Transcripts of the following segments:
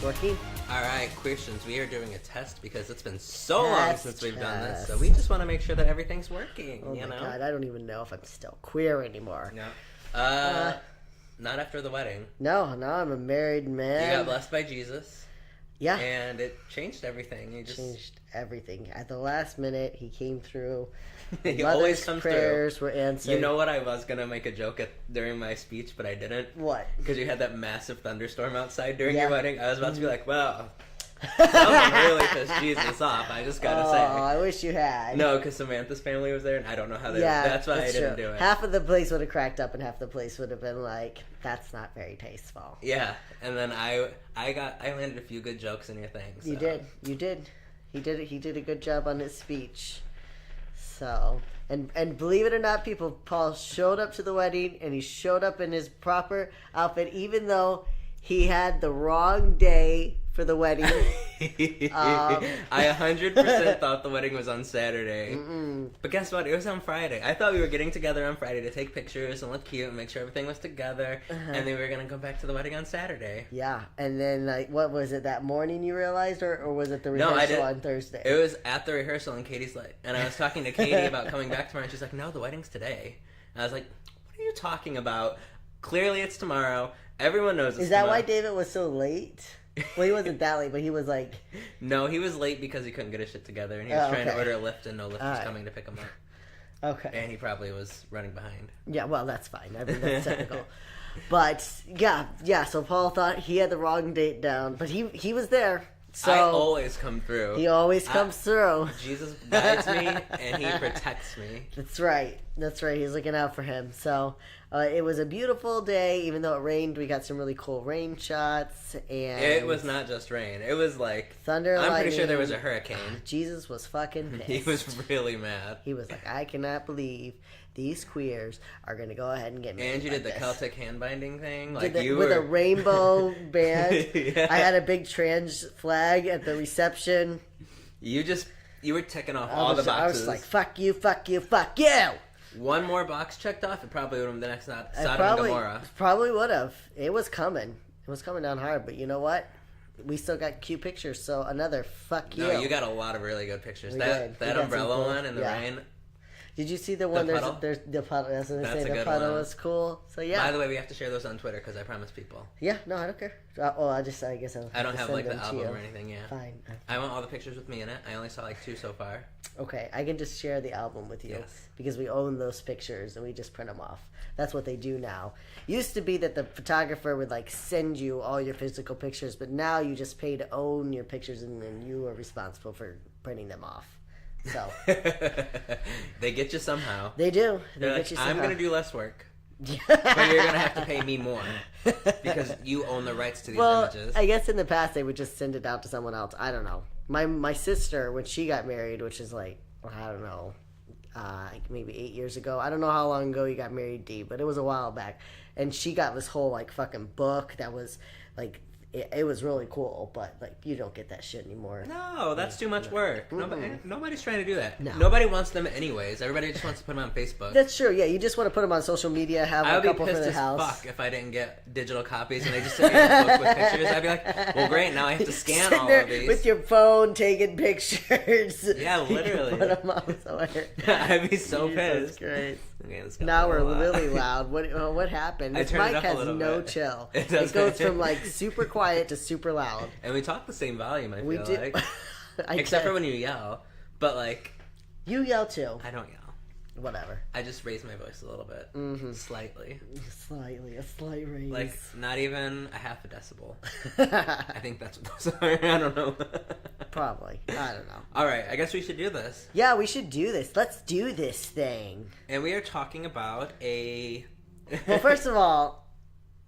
Working? Alright, Queerstians, we are doing a test because it's been so long since we've done this. So we just want to make sure that everything's working, Oh you my know? god, I don't even know if I'm still queer anymore. No. Not after the wedding. No, I'm a married man. You got blessed by Jesus. Yeah. And it changed everything. You just changed everything. At the last minute, he came through. He Mother's always comes prayers through. were answered. You know what? I was going to make a joke during my speech, but I didn't. What? Because you had that massive thunderstorm outside during Yeah. your wedding. I was about to be like, well, someone really pissed Jesus off. I just got to say. Oh, I wish you had. No, because Samantha's family was there, and I don't know how they. Yeah, that's why I didn't true. do it. Half of the place would have cracked up, and half the place would have been like, "That's not very tasteful." Yeah, and then I landed a few good jokes in your thing. So. You did. He did a good job on his speech. So, and believe it or not, people, Paul showed up to the wedding, and he showed up in his proper outfit, even though he had the wrong day for the wedding. I 100% thought the wedding was on Saturday. But guess what? It was on Friday. I thought we were getting together on Friday to take pictures and look cute and make sure everything was together. And then we were going to go back to the wedding on Saturday. Yeah. And then, like, what was it, that morning you realized? Or was it the rehearsal on Thursday? It was at the rehearsal, and Katie's like... And I was talking to Katie about coming back tomorrow, and she's like, no, the wedding's today. And I was like, what are you talking about? Clearly it's tomorrow. Everyone knows it's Is that tomorrow. why David was so late? Well, he wasn't that late, but he was like... No, he was late because he couldn't get his shit together, and he was trying to order a lift, and no lift was right. coming to pick him up. Okay. And he probably was running behind. Yeah, well, that's fine. I mean, that's typical. But, yeah, so Paul thought he had the wrong date down, but he was there. So I always come through. He always comes through. Jesus guides me, and he protects me. That's right. He's looking out for him. So it was a beautiful day, even though it rained. We got some really cool rain shots. And It was not just rain. It was like... thunder, I'm pretty lightning. sure there was a hurricane. Jesus was fucking pissed. He was really mad. He was like, I cannot believe these queers are going to go ahead and get married. And you like did the this. Celtic hand binding thing? With a rainbow band. Yeah. I had a big trans flag at the reception. You were ticking off all the boxes. I was like, fuck you, fuck you, fuck you! One more box checked off, it probably would have been the next Sodom and Gomorrah. Probably would have. It was coming. It was coming down hard, but you know what? We still got cute pictures, so another fuck you. No, you got a lot of really good pictures. We That got umbrella cool, one in the rain. Did you see the one? The puddle? There's the puddle. That's what That's say. a The good puddle one. was cool. So yeah. By the way, we have to share those on Twitter because I promised people. Yeah, no, I don't care. I guess I'll I don't have like the send them to album you. or anything yet. Fine. I want all the pictures with me in it. I only saw like 2 so far. Okay, I can just share the album with you because we own those pictures and we just print them off. That's what they do now. Used to be that the photographer would like send you all your physical pictures, but now you just pay to own your pictures and then you are responsible for printing them off. So they get you somehow. they do. They're They like, get you I'm somehow. going to do less work. But you're going to have to pay me more because you own the rights to these images. I guess in the past they would just send it out to someone else. I don't know. My sister, when she got married, which is like, I don't know, maybe 8 years ago. I don't know how long ago you got married, Dee, but it was a while back. And she got this whole like fucking book that was like, it was really cool, but like you don't get that shit anymore. No, that's too much work. Nobody's trying to do that. No. Nobody wants them anyways. Everybody just wants to put them on Facebook. That's true. Yeah, you just want to put them on social media, have I a would be couple for pissed the as house. fuck if I didn't get digital copies and they just sent me a book with pictures. I'd be like, well, great, now I have to scan Sitting all there of these. with your phone taking pictures. Yeah, literally. Put them on somewhere. I'd be so Jesus pissed. Christ. Okay, let's go. Now we're really loud. What happened? I This turned it mic up a has little no bit. chill. It It does. goes from like super quiet to super loud. And we talk the same volume, I feel We do. like. Except for when you yell. But, like, you yell too. I don't yell. Whatever. I just raise my voice a little bit. Slightly. Slightly, a slight raise. Like, not even a half a decibel. I think that's what those are. I don't know. Probably. I don't know. Alright, I guess we should do this. Yeah, we should do this. Let's do this thing. And we are talking about a... Well, first of all,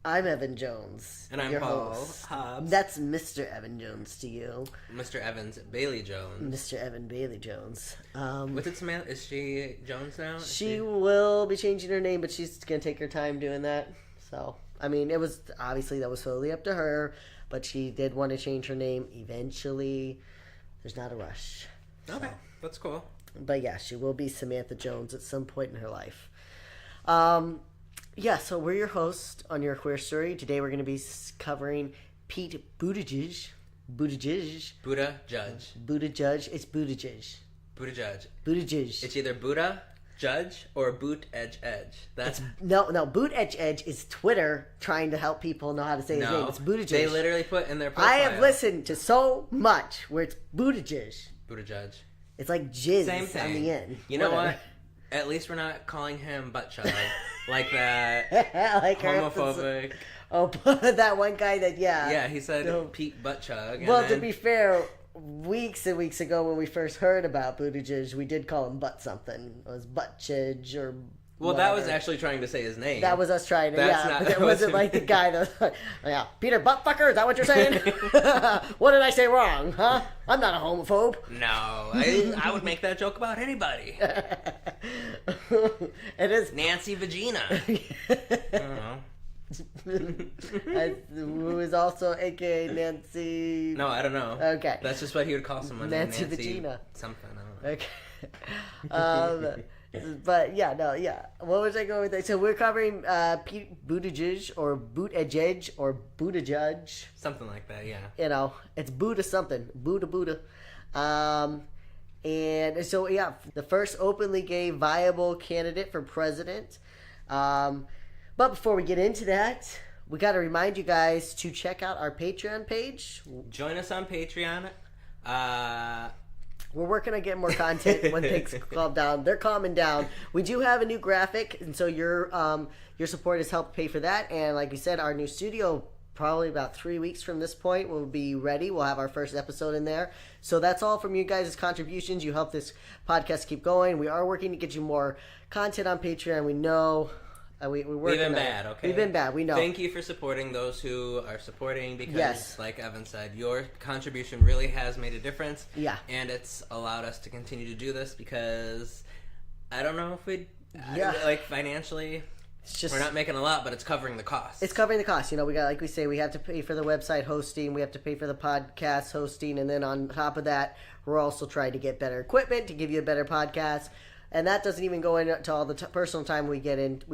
I'm Evan Jones. And I'm your Paul host. Hobbs. That's Mr. Evan Jones to you. Mr. Evans Bailey Jones. Mr. Evan Bailey Jones. What did Samantha... Is she Jones now? She will be changing her name, but she's going to take her time doing that. So, I mean, it was... Obviously, that was totally up to her. But she did want to change her name eventually. There's not a rush. Okay, that's cool. But yeah, she will be Samantha Jones at some point in her life. Yeah, so we're your hosts on Your Queer Story. Today we're going to be covering Pete Buttigieg. Buttigieg. Buddha Judge. Buttigieg. It's Buttigieg. Buddha Judge. Buttigieg. It's either Buddha Judge or Boot Edge Edge. That's no. Boot Edge is Twitter trying to help people know how to say his name. It's Buttigieg. They literally put in their profile. I have listened to so much where it's Buttigieg. Buddha Judge. It's like jizz Same thing. on the end. You know what? At least we're not calling him butt chug like that. Like homophobic. Oh, that one guy that Yeah, he said Pete butt chug. Well, to be fair, weeks and weeks ago when we first heard about Buttigieg, we did call him butt something. It was butt chidge or. Well, that was actually trying to say his name. That was us trying to. That's but it wasn't like the guy that was like, yeah, Peter Buttfucker. Is that what you're saying? What did I say wrong? Huh? I'm not a homophobe. No, I would make that joke about anybody. It is Nancy Vagina. I don't know. Who is also AKA Nancy. No, I don't know. Okay. That's just what he would call someone. Nancy Vagina. Something. I don't know. Okay. But what was I going with that? So we're covering Pete Buttigieg or Buttigieg or Buttigieg. Something like that, yeah. You know, it's Buddha something. Buddha. And so, the first openly gay viable candidate for president. But before we get into that, we got to remind you guys to check out our Patreon page. Join us on Patreon. We're working on getting more content when things calm down. They're calming down. We do have a new graphic, and so your support has helped pay for that. And like we said, our new studio, probably about 3 weeks from this point, will be ready. We'll have our first episode in there. So that's all from you guys' contributions. You help this podcast keep going. We are working to get you more content on Patreon. We know... We've been bad, okay? We've been bad, we know. Thank you for supporting those who are supporting because, yes, like Evan said, your contribution really has made a difference. Yeah. And it's allowed us to continue to do this because I don't know if we'd... like, financially... It's just, we're not making a lot, but it's covering the cost. It's covering the cost. You know, we got, like we say, we have to pay for the website hosting, we have to pay for the podcast hosting, and then on top of that, we're also trying to get better equipment to give you a better podcast. And that doesn't even go into all the personal time we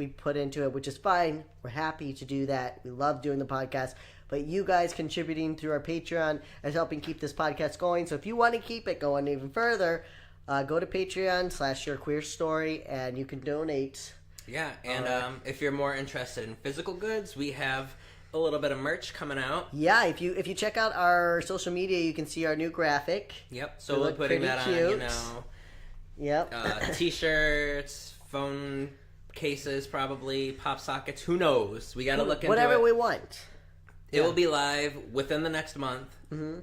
put into it, which is fine. We're happy to do that. We love doing the podcast. But you guys contributing through our Patreon is helping keep this podcast going. So if you want to keep it going even further, go to Patreon/YourQueerStory and you can donate. Yeah, and if you're more interested in physical goods, we have a little bit of merch coming out. Yeah, if you check out our social media, you can see our new graphic. Yep, so we're putting that cute. on, you know. Yep. T-shirts, phone cases, probably pop sockets. Who knows? We got to look into whatever it. we want. It will be live within the next month. Mm-hmm.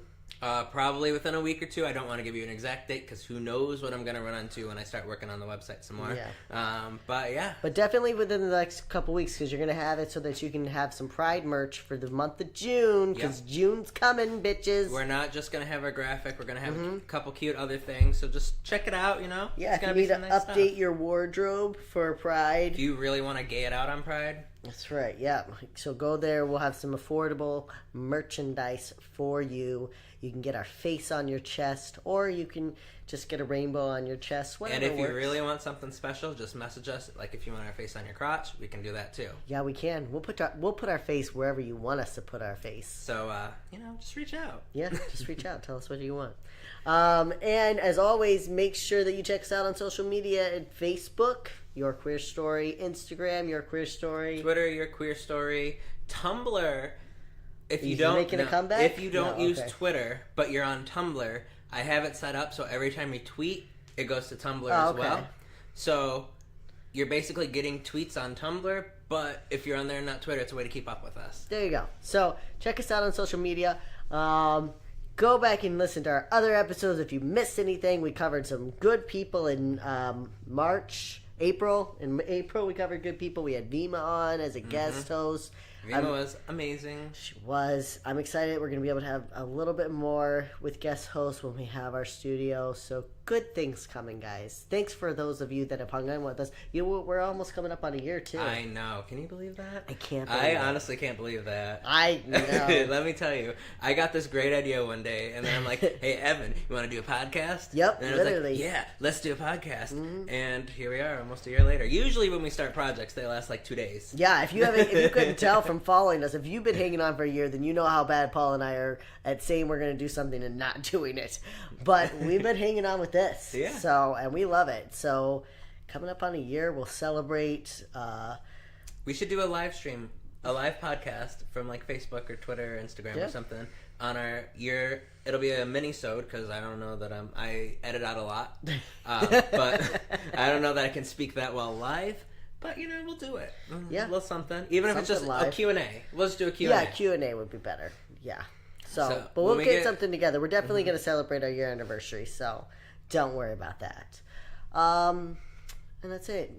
Probably within a week or two. I don't want to give you an exact date because who knows what I'm going to run into when I start working on the website some more. Yeah. But definitely within the next couple weeks because you're going to have it so that you can have some Pride merch for the month of June because June's coming, bitches. We're not just going to have our graphic. We're going to have a couple cute other things. So just check it out, you know. Yeah, if you need to update your wardrobe for Pride. If you really want to gay it out on Pride. That's right, yeah. So go there. We'll have some affordable merchandise for you. You can get our face on your chest, or you can just get a rainbow on your chest, whatever And if works. you really want something special, just message us. Like if you want our face on your crotch, we can do that too. Yeah, we can. We'll put our face wherever you want us to put our face. So, just reach out. Yeah, just reach out. Tell us what you want. And as always, make sure that you check us out on social media at Facebook, Your Queer Story, Instagram, Your Queer Story, Twitter, Your Queer Story, Tumblr. If you making a comeback? If you don't use Twitter, but you're on Tumblr, I have it set up so every time you tweet, it goes to Tumblr as well. So you're basically getting tweets on Tumblr, but if you're on there and not Twitter, it's a way to keep up with us. There you go. So check us out on social media. Go back and listen to our other episodes if you missed anything. We covered some good people in April. In April, we covered good people. We had Vima on as a guest host. Vima was amazing. She was. I'm excited. We're going to be able to have a little bit more with guest hosts when we have our studio. So good things coming, guys. Thanks for those of you that have hung on with us. We're almost coming up on a year too. I know. Can you believe that? I can't. I honestly can't believe that. I know. Let me tell you, I got this great idea one day, and then I'm like, "Hey, Evan, you want to do a podcast?" Yep, and literally. Like, yeah, let's do a podcast. And here we are, almost a year later. Usually, when we start projects, they last like 2 days. Yeah, if you couldn't tell from following us, if you've been hanging on for a year, then you know how bad Paul and I are at saying we're going to do something and not doing it. But we've been hanging on with this. Yeah. So, and we love it. So, coming up on a year, we'll celebrate. We should do a live stream, a live podcast from like Facebook or Twitter or Instagram or something on our year. It'll be a mini-sode because I don't know that I edit out a lot. But I don't know that I can speak that well live. But, we'll do it. Yeah. A little something. Even if it's just live. a Q&A. We'll just do a Q&A. Yeah, Q&A would be better. Yeah. So but we'll get something together. We're definitely going to celebrate our year anniversary, so don't worry about that. And that's it.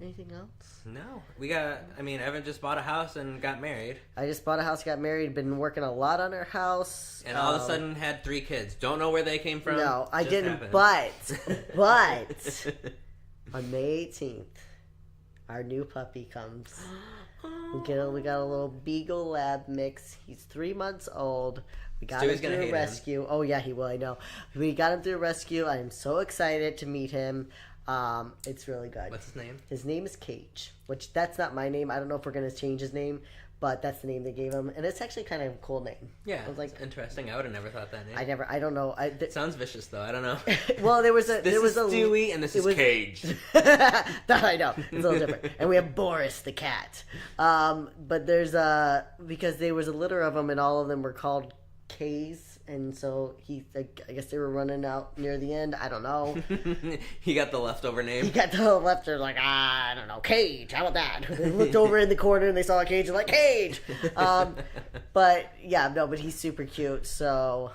Anything else? No. Evan just bought a house and got married. I just bought a house, got married, been working a lot on our house. And all of a sudden had 3 kids. Don't know where they came from. No, I didn't, happened. but on May 18th, our new puppy comes. We got a little Beagle Lab mix. He's 3 months old. We got him through a rescue. Oh yeah, he will. I know. We got him through a rescue. I am so excited to meet him. It's really good. What's his name? His name is Cage. Which that's not my name. I don't know if we're gonna change his name, but that's the name they gave him, and it's actually kind of a cool name. Yeah, I was like, interesting. I would have never thought that name. I don't know. It sounds vicious though. I don't know. Well, there was a Stewie and this is Cage. That I know. It's a little different. And we have Boris the cat. But there's because there was a litter of them, and all of them were called K's. And so I guess they were running out near the end. I don't know. He got the leftover name. He got the leftover, like, I don't know, Cage. How about that? They looked over in the corner and they saw a Cage and like, Cage. But yeah, no, but he's super cute. So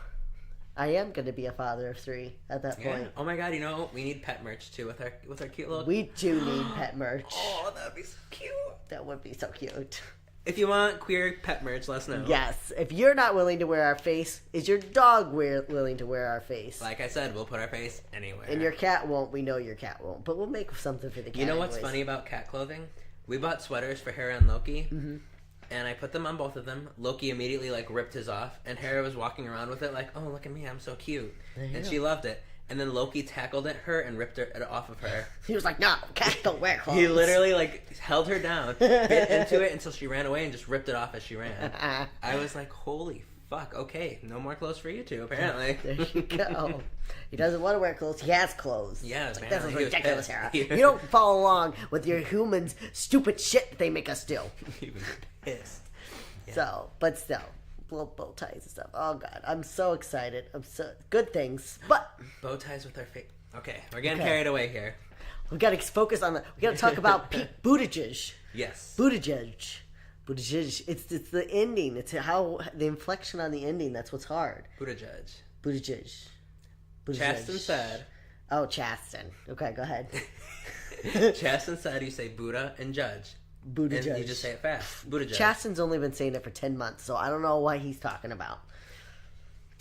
I am going to be a father of 3 at that point. Oh my God, we need pet merch too with our cute little. We do need pet merch. Oh, that'd be so cute. That would be so cute. If you want queer pet merch, let us know. Yes. If you're not willing to wear our face, is your dog willing to wear our face? Like I said, we'll put our face anywhere. And your cat won't. We know your cat won't. But we'll make something for the cat. You know what's funny about cat clothing? We bought sweaters for Hera and Loki. Mm-hmm. And I put them on both of them. Loki immediately ripped his off. And Hera was walking around with it like, oh, look at me. I'm so cute. And she loved it. And then Loki tackled at her and ripped it off of her. He was like, no, cats don't wear clothes. He literally, held her down, bit into it until she ran away and just ripped it off as she ran. I was like, holy fuck, okay, no more clothes for you two, apparently. There you go. He doesn't want to wear clothes. He has clothes. Yeah, it's like, this is ridiculous, Hera. You don't follow along with your humans' stupid shit that they make us do. He was pissed. Yeah. So, but still. Little bow ties and stuff. Oh God, I'm so excited. Good things, but bow ties with our face. Okay, we're getting carried away here. We got to focus on we got to talk about Pete Buttigieg. Yes, Buttigieg. It's the ending. It's how the inflection on the ending. That's what's hard. Buttigieg. Chasten said. Oh, Chasten. Okay, go ahead. Chasten said you say Buddha and judge. Buttigieg. And you just say it fast. Buttigieg. Chasten's only been saying it for 10 months, so I don't know what he's talking about.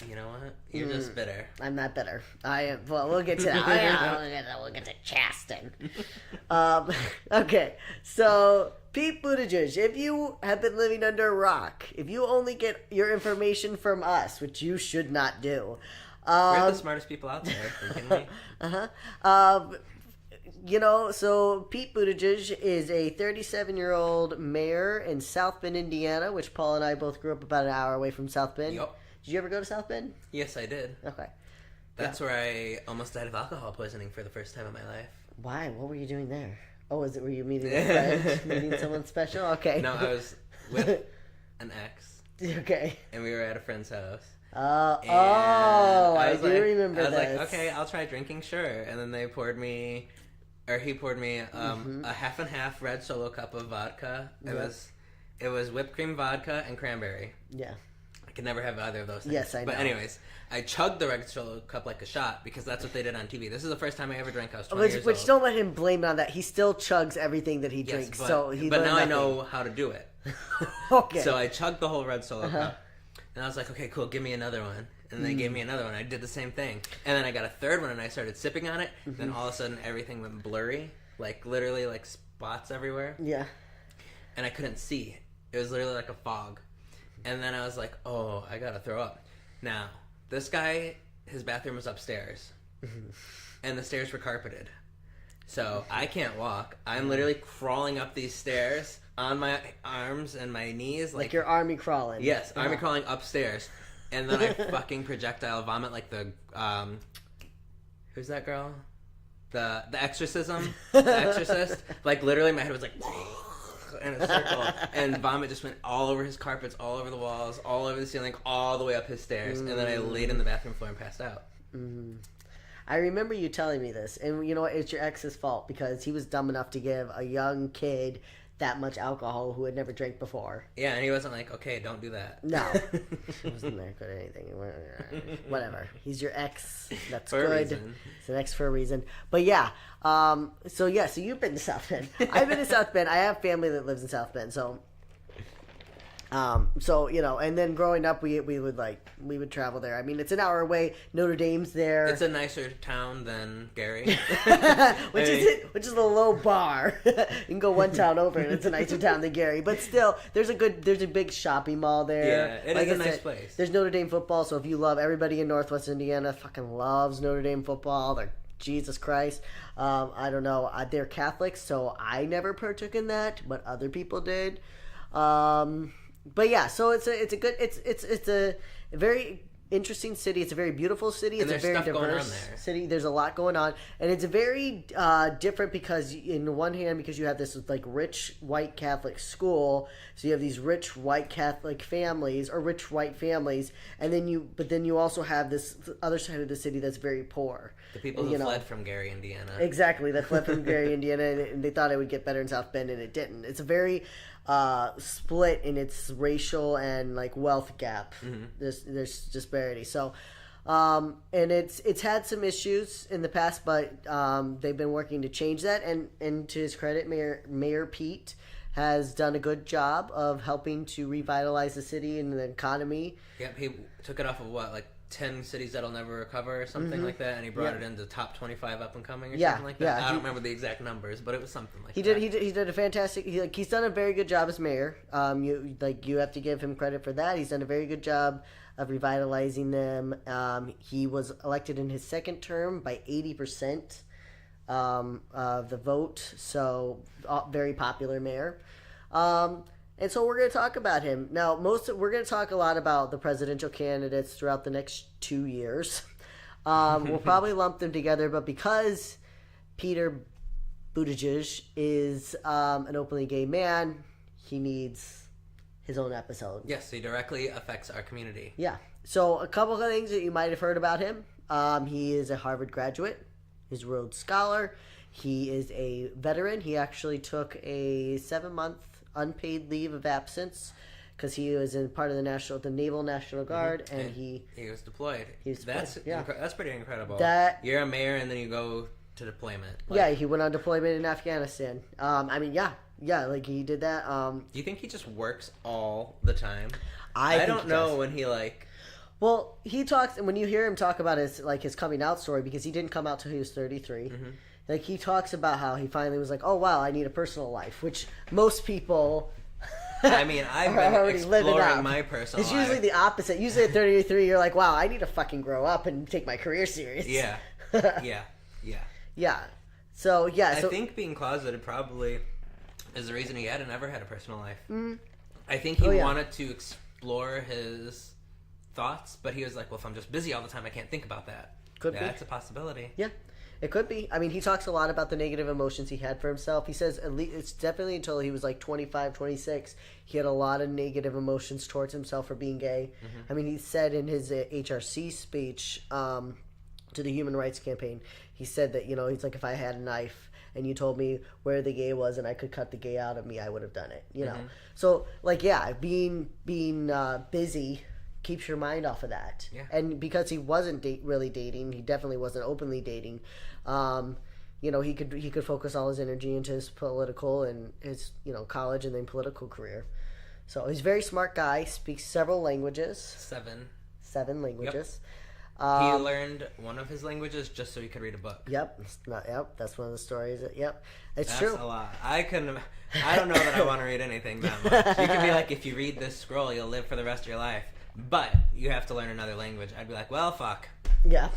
You know what? You're just bitter. I'm not bitter. I am. Well, we'll get to that. We'll get to Chasten. Okay, so Pete Buttigieg, if you have been living under a rock, if you only get your information from us, which you should not do. We're the smartest people out there. Are you kidding me? So Pete Buttigieg is a 37-year-old mayor in South Bend, Indiana, which Paul and I both grew up about an hour away from South Bend. Yep. Did you ever go to South Bend? Yes, I did. Okay. That's where I almost died of alcohol poisoning for the first time in my life. Why? What were you doing there? Oh, were you meeting a friend? Meeting someone special? Okay. No, I was with an ex. Okay. And we were at a friend's house. I do remember this. I was this. like, okay, I'll try drinking, sure. And then he poured me a half and half red Solo cup of vodka. It was whipped cream vodka and cranberry. Yeah. I could never have either of those things. Yes, I know. But anyways, I chugged the red Solo cup like a shot because that's what they did on TV. This is the first time I ever drank. I was 20 years old. Which don't let him blame it on that. He still chugs everything that he drinks. But now I know how to do it. Okay. So I chugged the whole red Solo cup. And I was like, okay, cool, give me another one. And they gave me another one. I did the same thing. And then I got a third one, and I started sipping on it. Then all of a sudden, everything went blurry. Like, literally, like, spots everywhere. Yeah. And I couldn't see. It was literally like a fog. And then I was like, oh, I gotta throw up. Now, this guy, his bathroom was upstairs. And the stairs were carpeted. So I can't walk. I'm literally crawling up these stairs on my arms and my knees. Like you're army crawling. Yes, army crawling upstairs. And then I fucking projectile vomit like the, who's that girl? The Exorcism? The Exorcist? Like, literally my head was like, in a circle. And vomit just went all over his carpets, all over the walls, all over the ceiling, all the way up his stairs. And then I laid in the bathroom floor and passed out. I remember you telling me this, and you know what? It's your ex's fault because he was dumb enough to give a young kid that much alcohol who had never drank before. Yeah, and he wasn't like, okay, don't do that. No. He wasn't that good at anything. Whatever. He's your ex. That's for good. A reason. It's an ex for a reason. But yeah. So you've been to South Bend. I've been to South Bend. I have family that lives in South Bend, so you know, and then growing up, we would travel there. I mean, it's an hour away. Notre Dame's there. It's a nicer town than Gary, which is the low bar. You can go one town over, and it's a nicer town than Gary. But still, there's a big shopping mall there. Yeah, it is a nice place. There's Notre Dame football, so if you love, everybody in Northwest Indiana fucking loves Notre Dame football. They're Jesus Christ. I don't know. They're Catholics, so I never partook in that, but other people did. But yeah, so it's a very interesting city. It's a very beautiful city. It's a very diverse city. There's a lot going on, and it's a very different because, in one hand, because you have this like rich white Catholic school, so you have these rich white Catholic families or rich white families, and then you also have this other side of the city that's very poor. The people who fled from Gary, Indiana. Exactly, that fled from Gary, Indiana, and they thought it would get better in South Bend, and it didn't. It's a very split in its racial and like wealth gap. There's disparity. So, and it's had some issues in the past, but they've been working to change that. And to his credit, Mayor Pete has done a good job of helping to revitalize the city and the economy. Yep, he took it off of 10 cities that'll never recover or something like that, and he brought it into top 25 up and coming or something like that. I don't remember the exact numbers, but it was something like that. He did a fantastic. He's done a very good job as mayor. You have to give him credit for that. He's done a very good job of revitalizing them. He was elected in his second term by 80% of the vote, so very popular mayor. And so we're going to talk about him. Now, we're going to talk a lot about the presidential candidates throughout the next 2 years. We'll probably lump them together, but because Peter Buttigieg is an openly gay man, he needs his own episode. Yes, he directly affects our community. Yeah. So a couple of things that you might have heard about him. He is a Harvard graduate. He's a Rhodes Scholar. He is a veteran. He actually took a 7-month unpaid leave of absence because he was in part of the Naval National Guard, and he was deployed. That's pretty incredible. You're a mayor, and then you go to deployment. He went on deployment in Afghanistan. Like he did that. Do you think he just works all the time? I don't know when he Well, he talks, and when you hear him talk about his coming out story, because he didn't come out till he was 33. Like, he talks about how he finally was like, oh, wow, I need a personal life, which most people I've been exploring my personal life. It's usually the opposite. Usually at 33, you're like, wow, I need to fucking grow up and take my career serious. Yeah. So, I think being closeted probably is the reason he never had a personal life. I think he wanted to explore his thoughts, but he was like, well, if I'm just busy all the time, I can't think about that. Could be. That's a possibility. Yeah. It could be. I mean, he talks a lot about the negative emotions he had for himself. He says at least it's definitely until he was like 25, 26, he had a lot of negative emotions towards himself for being gay. I mean, he said in his HRC speech to the Human Rights Campaign, he said that, he's like, if I had a knife and you told me where the gay was and I could cut the gay out of me, I would have done it, know. So, being busy keeps your mind off of that. Yeah. And because he wasn't really dating, he definitely wasn't openly dating. He could focus all his energy into his political and his college and then political career. So he's a very smart guy. Speaks several languages. 7 languages. He learned one of his languages just so he could read a book. Yep. That's one of the stories. Yep. It's That's true. a lot. I don't know that I want to read anything that much. You could be like, if you read this scroll, you'll live for the rest of your life. But you have to learn another language. I'd be like, well, fuck. Yeah.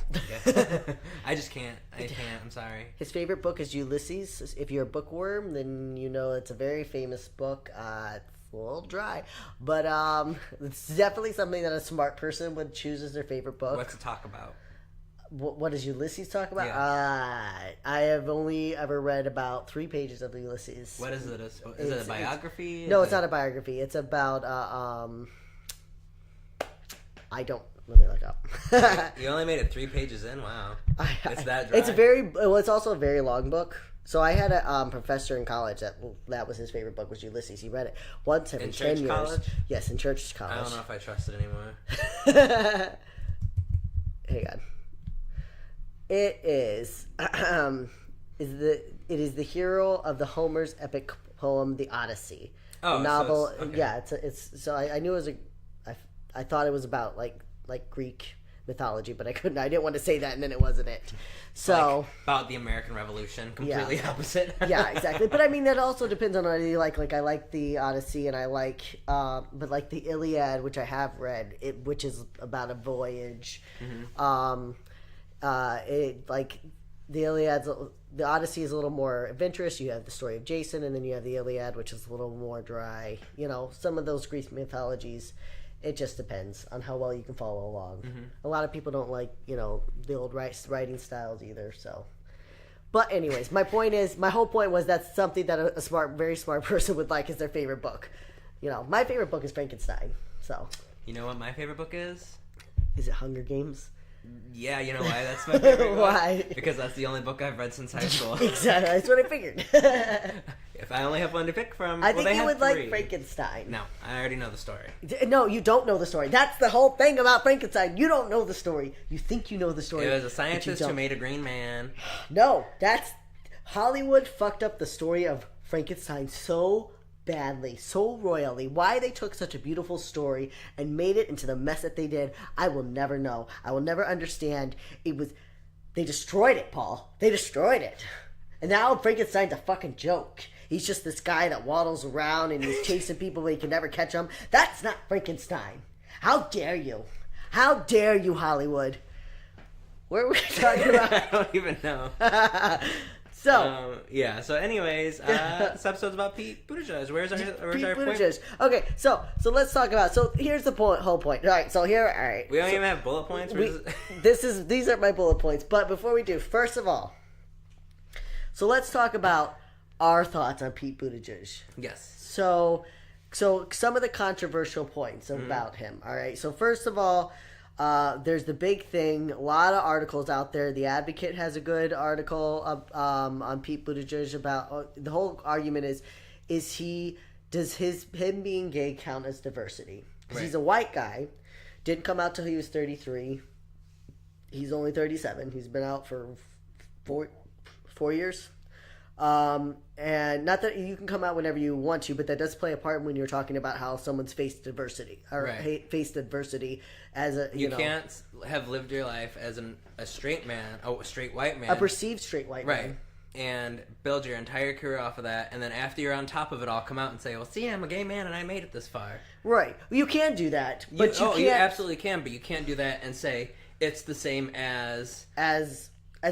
I just can't. I'm sorry. His favorite book is Ulysses. If you're a bookworm, then you know it's a very famous book. It's a little dry, but it's definitely something that a smart person would choose as their favorite book. What's it talk about? What does Ulysses talk about? Yeah. I have only ever read about 3 pages of Ulysses. What is it? Is it a biography? No, it's not a biography. It's about I don't. Let me look up. You only made it 3 pages in. Wow, it's that dry. It's also a very long book. So I had a professor in college that was his favorite book was Ulysses. He read it once every 10 years. College? Yes, in church college. I don't know if I trust it anymore. Hang on. It is it is the hero of the Homer's epic poem The Odyssey. Oh, the novel. So okay. Yeah, it's so I knew it was I thought it was about like Greek mythology, but I didn't want to say that, and then it wasn't it. So about the American Revolution, completely opposite. Yeah, exactly. But I mean, that also depends on what you like. Like I like the Odyssey, and I like, but like the Iliad, which I have read, which is about a voyage. Mm-hmm. Like the Iliad's, the Odyssey is a little more adventurous. You have the story of Jason, and then you have the Iliad, which is a little more dry. You know, some of those Greek mythologies. It just depends on how well you can follow along. Mm-hmm. A lot of people don't like, the old writing styles either. So, but anyways, my whole point was that's something that a very smart person would like as their favorite book. My favorite book is Frankenstein. So, you know what my favorite book is? Is it Hunger Games? Yeah, you know why that's my favorite book? Why? Because that's the only book I've read since high school. Exactly, that's what I figured. If I only have one to pick from, I think you would 3. like Frankenstein. No, I already know the story. No, you don't know the story. That's the whole thing about Frankenstein. You don't know the story. You think you know the story. It was a scientist who made a green man. No, that's Hollywood fucked up the story of Frankenstein so badly, so royally. Why they took such a beautiful story and made it into the mess that they did, I will never know. I will never understand. They destroyed it, Paul. They destroyed it. And now Frankenstein's a fucking joke. He's just this guy that waddles around and he's chasing people but he can never catch them. That's not Frankenstein. How dare you? How dare you, Hollywood? What are we talking about? I don't even know. So anyways, this episode's about Pete Buttigieg. Where's our Buttigieg. point? Okay, so let's talk about. So here's the whole point. All right, We don't even have bullet points. These are my bullet points. But before we do, first of all, so let's talk about our thoughts on Pete Buttigieg. Yes. So some of the controversial points about him. All right. So first of all, there's the big thing. A lot of articles out there. The Advocate has a good article on Pete Buttigieg about the whole argument does him being gay count as diversity? Because he's a white guy, didn't come out till he was 33. He's only 37. He's been out for 4 years. And not that you can come out whenever you want to, but that does play a part when you're talking about how someone's faced diversity or faced adversity as you can't have lived your life as a straight man, a straight white man, a perceived straight white man, and build your entire career off of that, and then after you're on top of it all, come out and say, "Well, see, I'm a gay man and I made it this far." Right. You can do that, but you absolutely can, but you can't do that and say it's the same as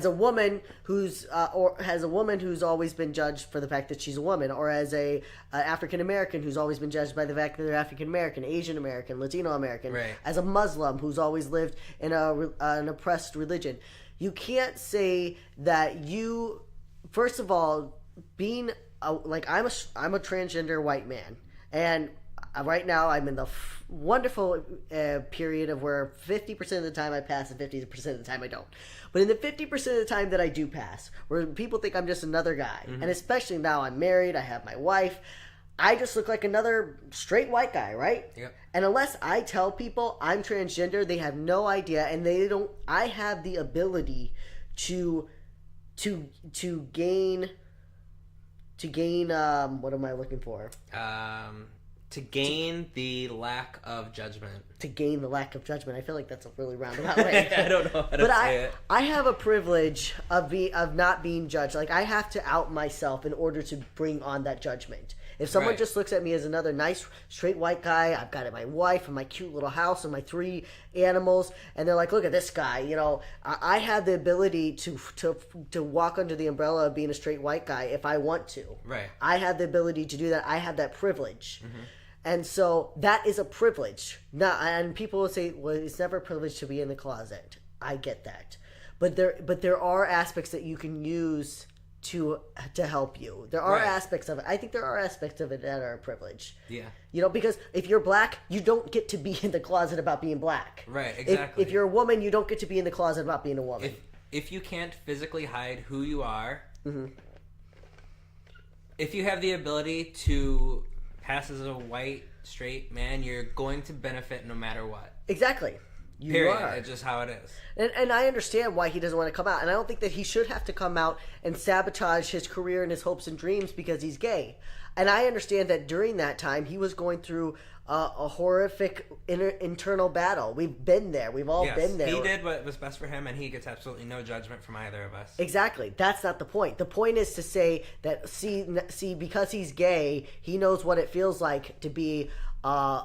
a woman who's always been judged for the fact that she's a woman, or as a African American who's always been judged by the fact that they're African American, Asian American, Latino American, as a Muslim who's always lived in an oppressed religion. You can't say that you, first of all, being I'm a transgender white man, and right now I'm in the wonderful period of where 50% of the time I pass and 50% of the time I don't. But in the 50% of the time that I do pass, where people think I'm just another guy, and especially now I'm married, I have my wife, I just look like another straight white guy, right? Yep. And unless I tell people I'm transgender, they have no idea, and they don't. I have the ability to gain. What am I looking for? To gain the lack of judgment. To gain the lack of judgment. I feel like that's a really roundabout way. I don't know how to say it. I have a privilege of not being judged. Like, I have to out myself in order to bring on that judgment. If someone just looks at me as another nice, straight white guy, I've got my wife and my cute little house and my 3 animals, and they're like, look at this guy, you know, I have the ability to walk under the umbrella of being a straight white guy if I want to. Right. I have the ability to do that. I have that privilege. Mm-hmm. And so that is a privilege. Now, and people will say, well, it's never a privilege to be in the closet. I get that. But there are aspects that you can use to help you. There are aspects of it. I think there are aspects of it that are a privilege. Yeah. You know, because if you're black, you don't get to be in the closet about being black. Right, exactly. If you're a woman, you don't get to be in the closet about being a woman. If you can't physically hide who you are, mm-hmm. if you have the ability to pass as a white, straight man, you're going to benefit no matter what. Exactly. You Period. are. It's just how it is. And I understand why he doesn't want to come out. And I don't think that he should have to come out and sabotage his career and his hopes and dreams because he's gay. And I understand that during that time, he was going through a horrific internal battle. We've been there. We've all been there. He did what was best for him, and he gets absolutely no judgment from either of us. Exactly. That's not the point. The point is to say that, see, because he's gay, he knows what it feels like to be a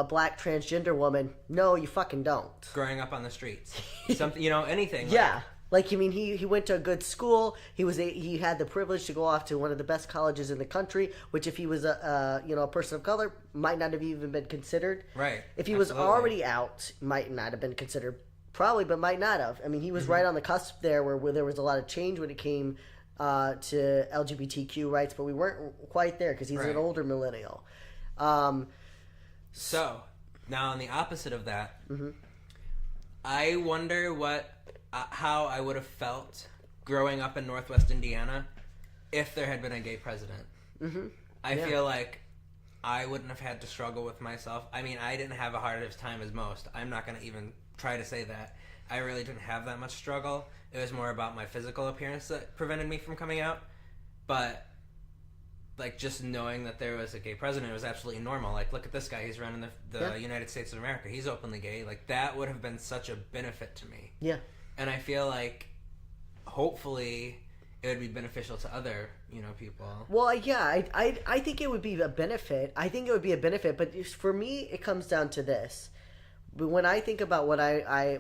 black transgender woman. No, you fucking don't. Growing up on the streets. Something, anything. Yeah. Like, I mean, he went to a good school. He had the privilege to go off to one of the best colleges in the country, which if he was a person of color, might not have even been considered. Right. If he was already out, might not have been considered. Probably, but might not have. I mean, he was mm-hmm. right on the cusp there where there was a lot of change when it came to LGBTQ rights, but we weren't quite there because he's an older millennial. So, now on the opposite of that, mm-hmm. I wonder how I would have felt growing up in Northwest Indiana if there had been a gay president. Mm-hmm. I feel like I wouldn't have had to struggle with myself. I mean, I didn't have a hard time as most. I'm not going to even try to say that. I really didn't have that much struggle. It was more about my physical appearance that prevented me from coming out. But like, just knowing that there was a gay president was absolutely normal. Like, look at this guy. He's running the United States of America. He's openly gay. Like, that would have been such a benefit to me. Yeah. And I feel like, hopefully, it would be beneficial to other, people. Well, yeah, I think it would be a benefit. I think it would be a benefit. But for me, it comes down to this. But when I think about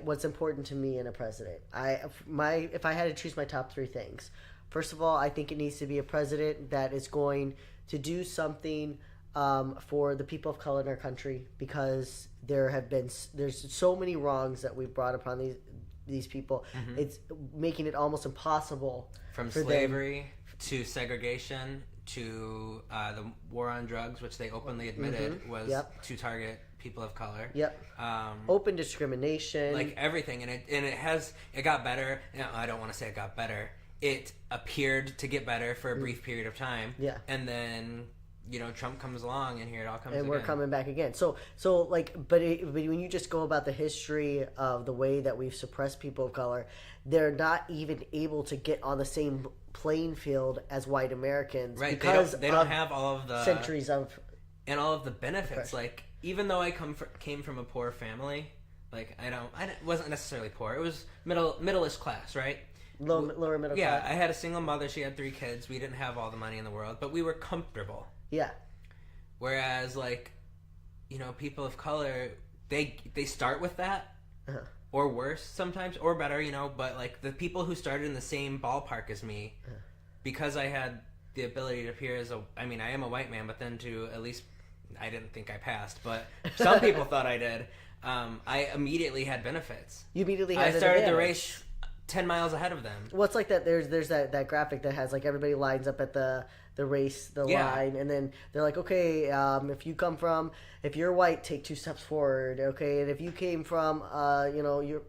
what's important to me in a president, if I had to choose my top 3 things. First of all, I think it needs to be a president that is going to do something for the people of color in our country, because there's so many wrongs that we've brought upon these people. Mm-hmm. It's making it almost impossible from slavery to segregation to the war on drugs, which they openly admitted mm-hmm. was to target people of color. Yep. Open discrimination, like everything, and it got better. I don't want to say it got better. It appeared to get better for a brief period of time. Yeah. And then, Trump comes along and here it all comes and again. we're coming back again. So but when you just go about the history of the way that we've suppressed people of color, they're not even able to get on the same playing field as white Americans. Right. Because they don't have all of the centuries of and all of the benefits. Like, even though I came from a poor family, like I wasn't necessarily poor. It was middle-ish class, right? Lower middle class. Yeah, I had a single mother. She had 3 kids. We didn't have all the money in the world, but we were comfortable. Yeah. Whereas, like, people of color, they start with that, uh-huh. or worse sometimes, or better, but, like, the people who started in the same ballpark as me, uh-huh. because I had the ability to appear as I am a white man, but then to at least, I didn't think I passed, but some people thought I did, I immediately had benefits. You immediately had I started the race 10 miles ahead of them. Well, it's like that. There's that graphic that has, like, everybody lines up at the race, line, and then they're like, okay, if you're white, take 2 steps forward, okay, and if you came from,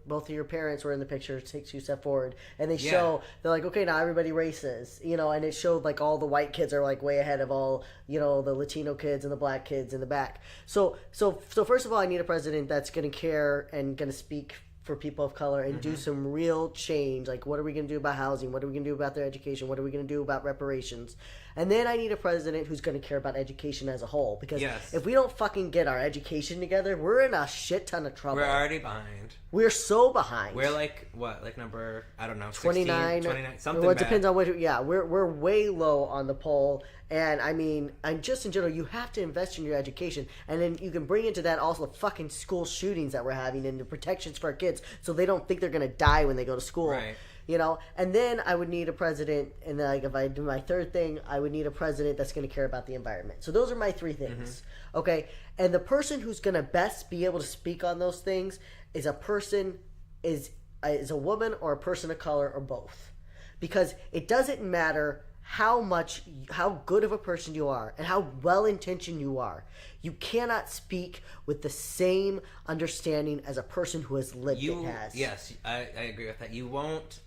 both of your parents were in the picture, take 2 steps forward, and they're like, okay, now everybody races, and it showed, like, all the white kids are, like, way ahead of all, the Latino kids and the black kids in the back. So first of all, I need a president that's going to care and going to speak for people of color and do some real change. Like, what are we going to do about housing? What are we going to do about their education? What are we going to do about reparations? And then I need a president who's going to care about education as a whole. Because if we don't fucking get our education together, we're in a shit ton of trouble. We're already behind. We're so behind. We're like, what? Like number, I don't know, 29. 29, something well, it bad. depends on what, we're way low on the poll. And I mean, and just in general, you have to invest in your education. And then you can bring into that also the fucking school shootings that we're having and the protections for our kids so they don't think they're going to die when they go to school. Right. You know, and then I would need a president, and then like if I do my third thing, I would need a president that's going to care about the environment. So those are my three things, okay? And the person who's going to best be able to speak on those things is a person, is a woman or a person of color or both. Because it doesn't matter how good of a person you are and how well-intentioned you are. You cannot speak with the same understanding as a person who has lived it has. Yes, I agree with that. You won't...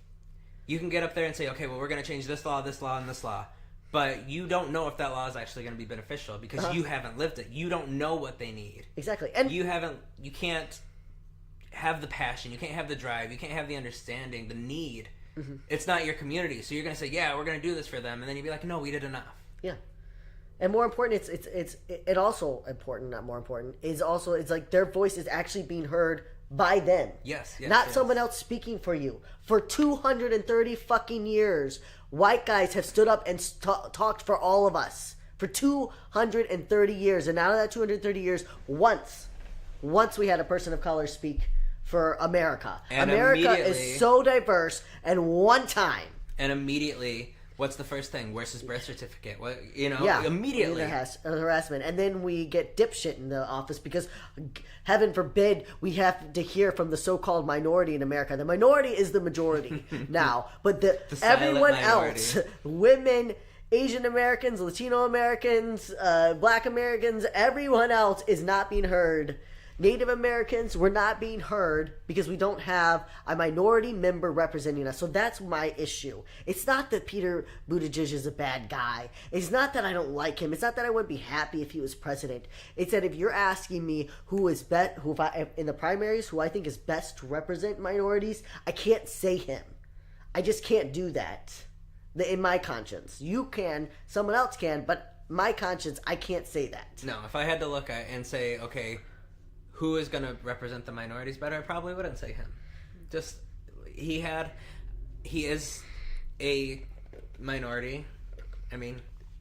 You can get up there and say, okay, well, we're going to change this law, and this law. But you don't know if that law is actually going to be beneficial because you haven't lived it. You don't know what they need. Exactly. And you can't have the passion. You can't have the drive. You can't have the understanding, the need. It's not your community. So you're going to say, yeah, we're going to do this for them. And then you'd be like, no, we did enough. Yeah. And more important, it's also important, not more important, is also, it's like their voice is actually being heard by them. Yes. Not someone else speaking for you. For 230 fucking years, white guys have stood up and talked for all of us. For 230 years. And out of that 230 years, once we had a person of color speak for America. And America is so diverse, and one time. And immediately, what's the first thing? Where's his birth certificate? What, immediately. Harassment. And then we get dipshit in the office because, heaven forbid, we have to hear from the so-called minority in America. The minority is the majority now. But everyone else, women, Asian Americans, Latino Americans, Black Americans, everyone else is not being heard. Native Americans, we're not being heard because we don't have a minority member representing us. So that's my issue. It's not that Peter Buttigieg is a bad guy. It's not that I don't like him. It's not that I wouldn't be happy if he was president. It's that if you're asking me who is best, in the primaries, who I think is best to represent minorities, I can't say him. I just can't do that. In my conscience. You can, someone else can, but my conscience, I can't say that. No, if I had to look at and say, okay, who is going to represent the minorities better? I probably wouldn't say him. Just, he is a minority. I mean,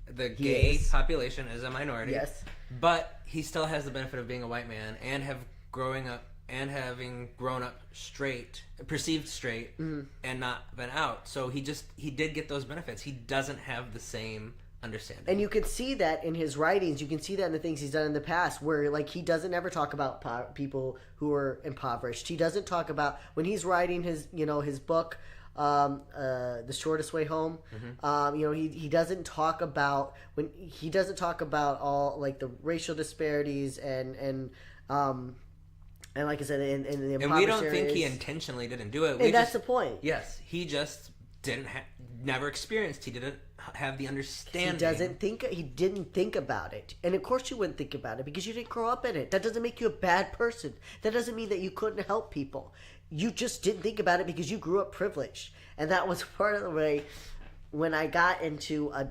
the gay population is a minority. Yes. But he still has the benefit of being a white man and having grown up straight, perceived straight, and not been out. So he did get those benefits. He doesn't have the same understanding. And you can see that in his writings. You can see that in the things he's done in the past where, like, he doesn't ever talk about people who are impoverished. He doesn't talk about, when he's writing his book, The Shortest Way Home, he doesn't talk about, all, like, the racial disparities and like I said, in the impoverished and we don't areas. think he intentionally didn't do it. And that's the point. Yes, he just never experienced. He didn't have the understanding. He didn't think about it. And of course you wouldn't think about it because you didn't grow up in it. That doesn't make you a bad person. That doesn't mean that you couldn't help people. You just didn't think about it because you grew up privileged. And that was part of the way when I got into a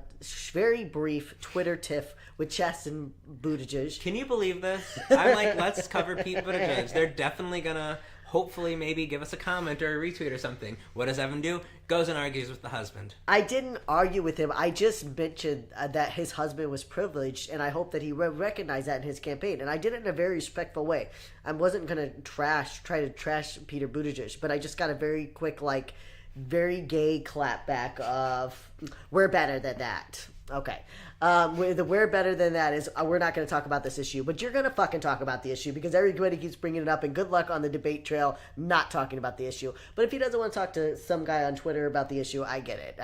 very brief Twitter tiff with Chasten Buttigieg. Can you believe this? I'm like, let's cover Pete Buttigieg. They're definitely gonna hopefully maybe give us a comment or a retweet or something. What does Evan do? Goes and argues with the husband. I didn't argue with him. I just mentioned that his husband was privileged, and I hope that he recognized that in his campaign. And I did it in a very respectful way. I wasn't going to try to trash Peter Buttigieg, but I just got a very quick, like, very gay clapback of, we're better than that. Okay. We're better than that is we're not going to talk about this issue, but you're going to fucking talk about the issue because everybody keeps bringing it up, and good luck on the debate trail not talking about the issue. But if he doesn't want to talk to some guy on Twitter about the issue, I get it.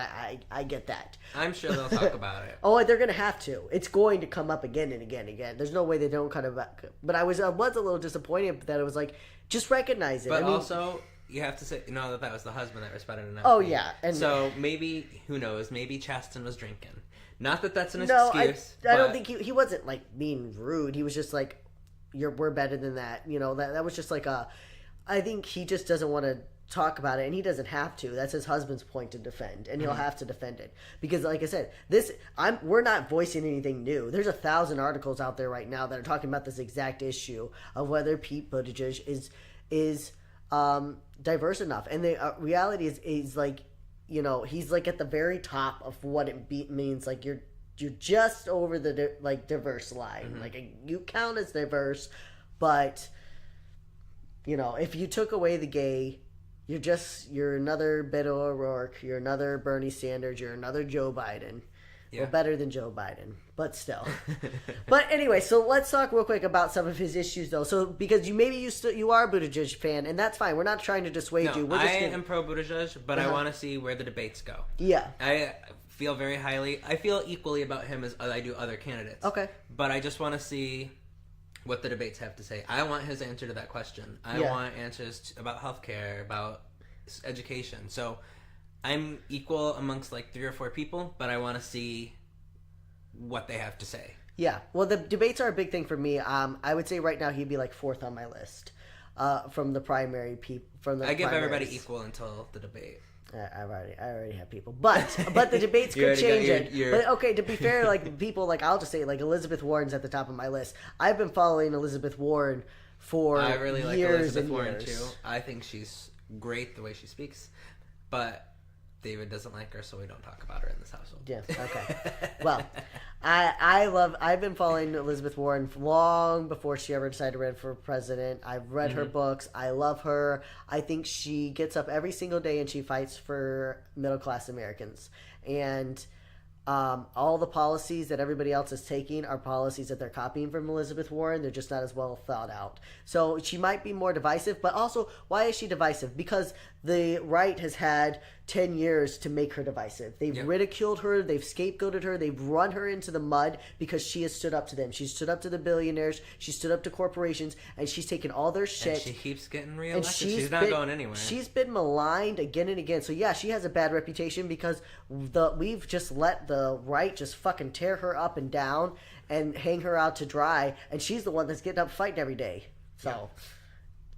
I get that. I'm sure they'll talk about it. Oh, they're going to have to. It's going to come up again and again and again. There's no way they don't kind of. But I was a little disappointed that it was like, just recognize it. But also, you have to say, that was the husband that responded enough. Oh, yeah. And so maybe, who knows, maybe Chasten was drinking. Not that that's an excuse. I don't think he wasn't, like, being rude. He was just like, we're better than that. That was just like I think he just doesn't want to talk about it, and he doesn't have to. That's his husband's point to defend, and he'll have to defend it because, like I said, we're not voicing anything new. There's 1,000 articles out there right now that are talking about this exact issue of whether Pete Buttigieg is diverse enough, and the reality is like, you know, he's like at the very top of what it means. Like you're just over the diverse line. Like you count as diverse, but you know, if you took away the gay, you're another Beto O'Rourke, you're another Bernie Sanders, you're another Joe Biden. Yeah. Well, better than Joe Biden, but still. But anyway, so let's talk real quick about some of his issues, though. So because you are a Buttigieg fan, and that's fine. We're not trying to dissuade you. I am pro Buttigieg, but I want to see where the debates go. Yeah, I feel very highly. I feel equally about him as I do other candidates. Okay, but I just want to see what the debates have to say. I want his answer to that question. I want answers about healthcare, about education. So I'm equal amongst like 3 or 4 people, but I want to see what they have to say. Yeah. Well, the debates are a big thing for me. I would say right now he'd be like 4th on my list from the primary people. I give everybody equal until the debate. I already have people, but the debates could change it. But okay, to be fair, like people, like I'll just say, like Elizabeth Warren's at the top of my list. I've been following Elizabeth Warren for years. I really like Elizabeth Warren too. I think she's great the way she speaks, but David doesn't like her, so we don't talk about her in this household. Yeah. Okay. Well, I've been following Elizabeth Warren long before she ever decided to run for president. I've read her books. I love her. I think she gets up every single day and she fights for middle class Americans. And all the policies that everybody else is taking are policies that they're copying from Elizabeth Warren. They're just not as well thought out. So she might be more divisive, but also, why is she divisive? Because the right has had 10 years to make her divisive. They've ridiculed her. They've scapegoated her. They've run her into the mud because she has stood up to them. She's stood up to the billionaires. She stood up to corporations, and she's taken all their shit. And she keeps getting reelected. She's not going anywhere. She's been maligned again and again. So yeah, she has a bad reputation because we've just let the right just fucking tear her up and down and hang her out to dry, and she's the one that's getting up fighting every day. So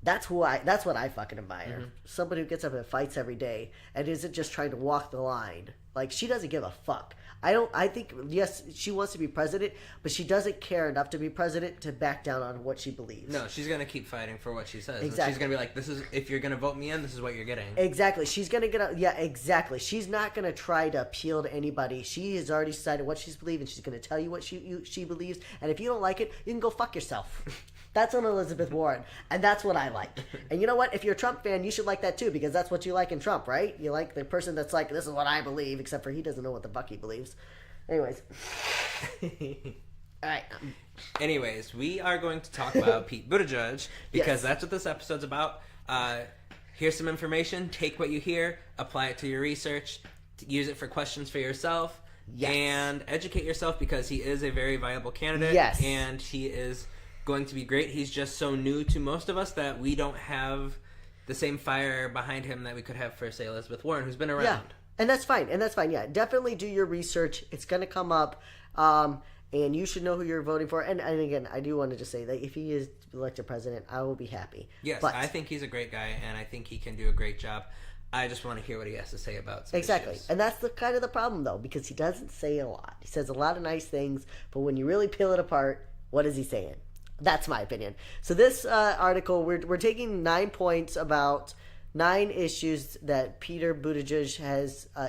that's what I fucking admire. Somebody who gets up and fights every day and isn't just trying to walk the line. Like, she doesn't give a fuck. I think, yes, she wants to be president, but she doesn't care enough to be president to back down on what she believes. No, she's going to keep fighting for what she says. Exactly. She's going to be like, if you're going to vote me in, this is what you're getting. Exactly. She's going to get out. Yeah, exactly. She's not going to try to appeal to anybody. She has already decided what she's believing. She's going to tell you what she believes. And if you don't like it, you can go fuck yourself. That's on Elizabeth Warren. And that's what I like. And you know what? If you're a Trump fan, you should like that too, because that's what you like in Trump, right? You like the person that's like, this is what I believe, except for he doesn't know what the fuck he believes. Anyways. All right. Anyways, we are going to talk about Pete Buttigieg because that's what this episode's about. Here's some information. Take what you hear, apply it to your research, use it for questions for yourself, and educate yourself because he is a very viable candidate. Yes. And he is going to be great. He's just so new to most of us that we don't have the same fire behind him that we could have for, say, Elizabeth Warren, who's been around. Yeah. And that's fine. Yeah, definitely do your research. It's going to come up. And you should know who you're voting for. And again, I do want to just say that if he is elected president, I will be happy. Yes, but I think he's a great guy, and I think he can do a great job. I just want to hear what he has to say about some issues. And that's the kind of the problem, though, because he doesn't say a lot. He says a lot of nice things, but when you really peel it apart, what is he saying? That's my opinion. So this article, we're taking 9 points about 9 issues that Peter Buttigieg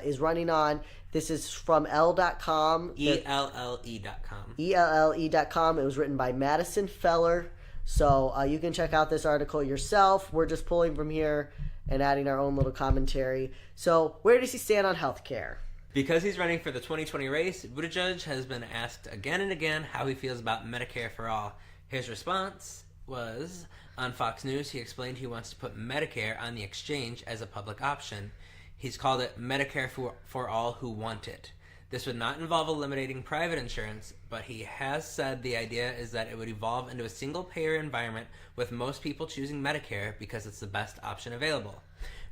is running on. This is from Elle.com. ELLE.com. ELLE.com. It was written by Madison Feller. So you can check out this article yourself. We're just pulling from here and adding our own little commentary. So where does he stand on healthcare? Because he's running for the 2020 race, Buttigieg has been asked again and again how he feels about Medicare for all. His response was, on Fox News, he explained he wants to put Medicare on the exchange as a public option. He's called it Medicare for all who want it. This would not involve eliminating private insurance, but he has said the idea is that it would evolve into a single-payer environment with most people choosing Medicare because it's the best option available.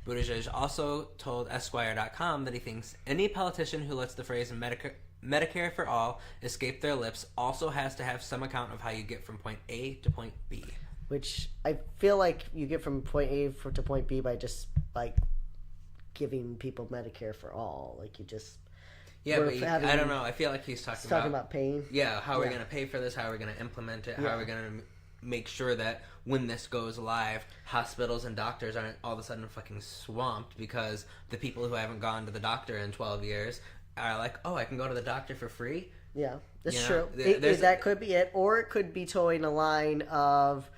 Buttigieg also told Esquire.com that he thinks any politician who lets the phrase Medicare for all escape their lips also has to have some account of how you get from point A to point B. which I feel like you get from point A to point B by just like giving people Medicare for all. Like you just yeah, but I don't know. I feel like he's talking about paying. Yeah, how are we going to pay for this? How are we going to implement it? How are we going to make sure that when this goes live, hospitals and doctors aren't all of a sudden fucking swamped because the people who haven't gone to the doctor in 12 years are like, oh, I can go to the doctor for free? Yeah, that's true. That could be it. Or it could be towing a line of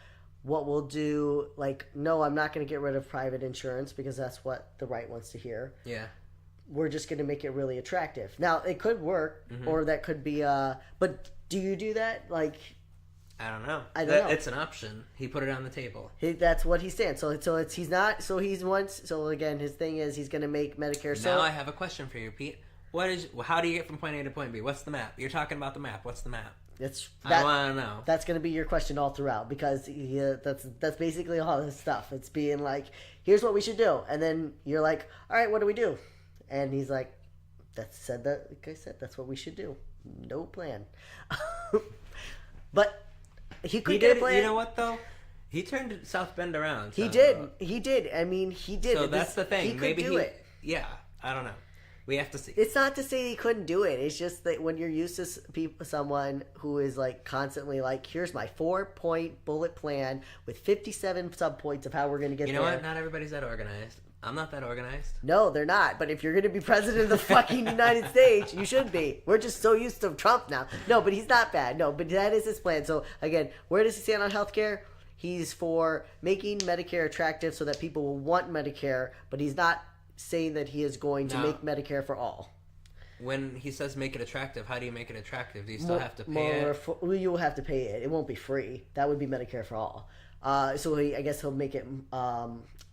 what we'll do, like, no, I'm not going to get rid of private insurance because that's what the right wants to hear. Yeah. We're just going to make it really attractive. Now, it could work, or that could be, but do you do that? Like, I don't know. I don't know. It's an option. He put it on the table. That's what he's saying. So again, his thing is he's going to make Medicare. Now I have a question for you, Pete. How do you get from point A to point B? What's the map? You're talking about the map. What's the map? I want to know. That's going to be your question all throughout because that's basically all this stuff. It's being like, here's what we should do, and then you're like, all right, what do we do? And he's like, like I said, that's what we should do. No plan. But he could get a plan. You know what though? He turned South Bend around. He did. I mean, he did. So that's the thing. He could do it. Yeah, I don't know. We have to see. It's not to say he couldn't do it. It's just that when you're used to someone who is like constantly like, here's my 4-point bullet plan with 57 subpoints of how we're going to get there. You know what? Not everybody's that organized. I'm not that organized. No, they're not. But if you're going to be president of the fucking United States, you should be. We're just so used to Trump now. No, but he's not bad. No, but that is his plan. So again, where does he stand on healthcare? He's for making Medicare attractive so that people will want Medicare, but he's not saying that he is going to make Medicare for all. When he says make it attractive, how do you make it attractive? Do you still have to pay it? You will have to pay it. It won't be free. That would be Medicare for all. So I guess he'll make it.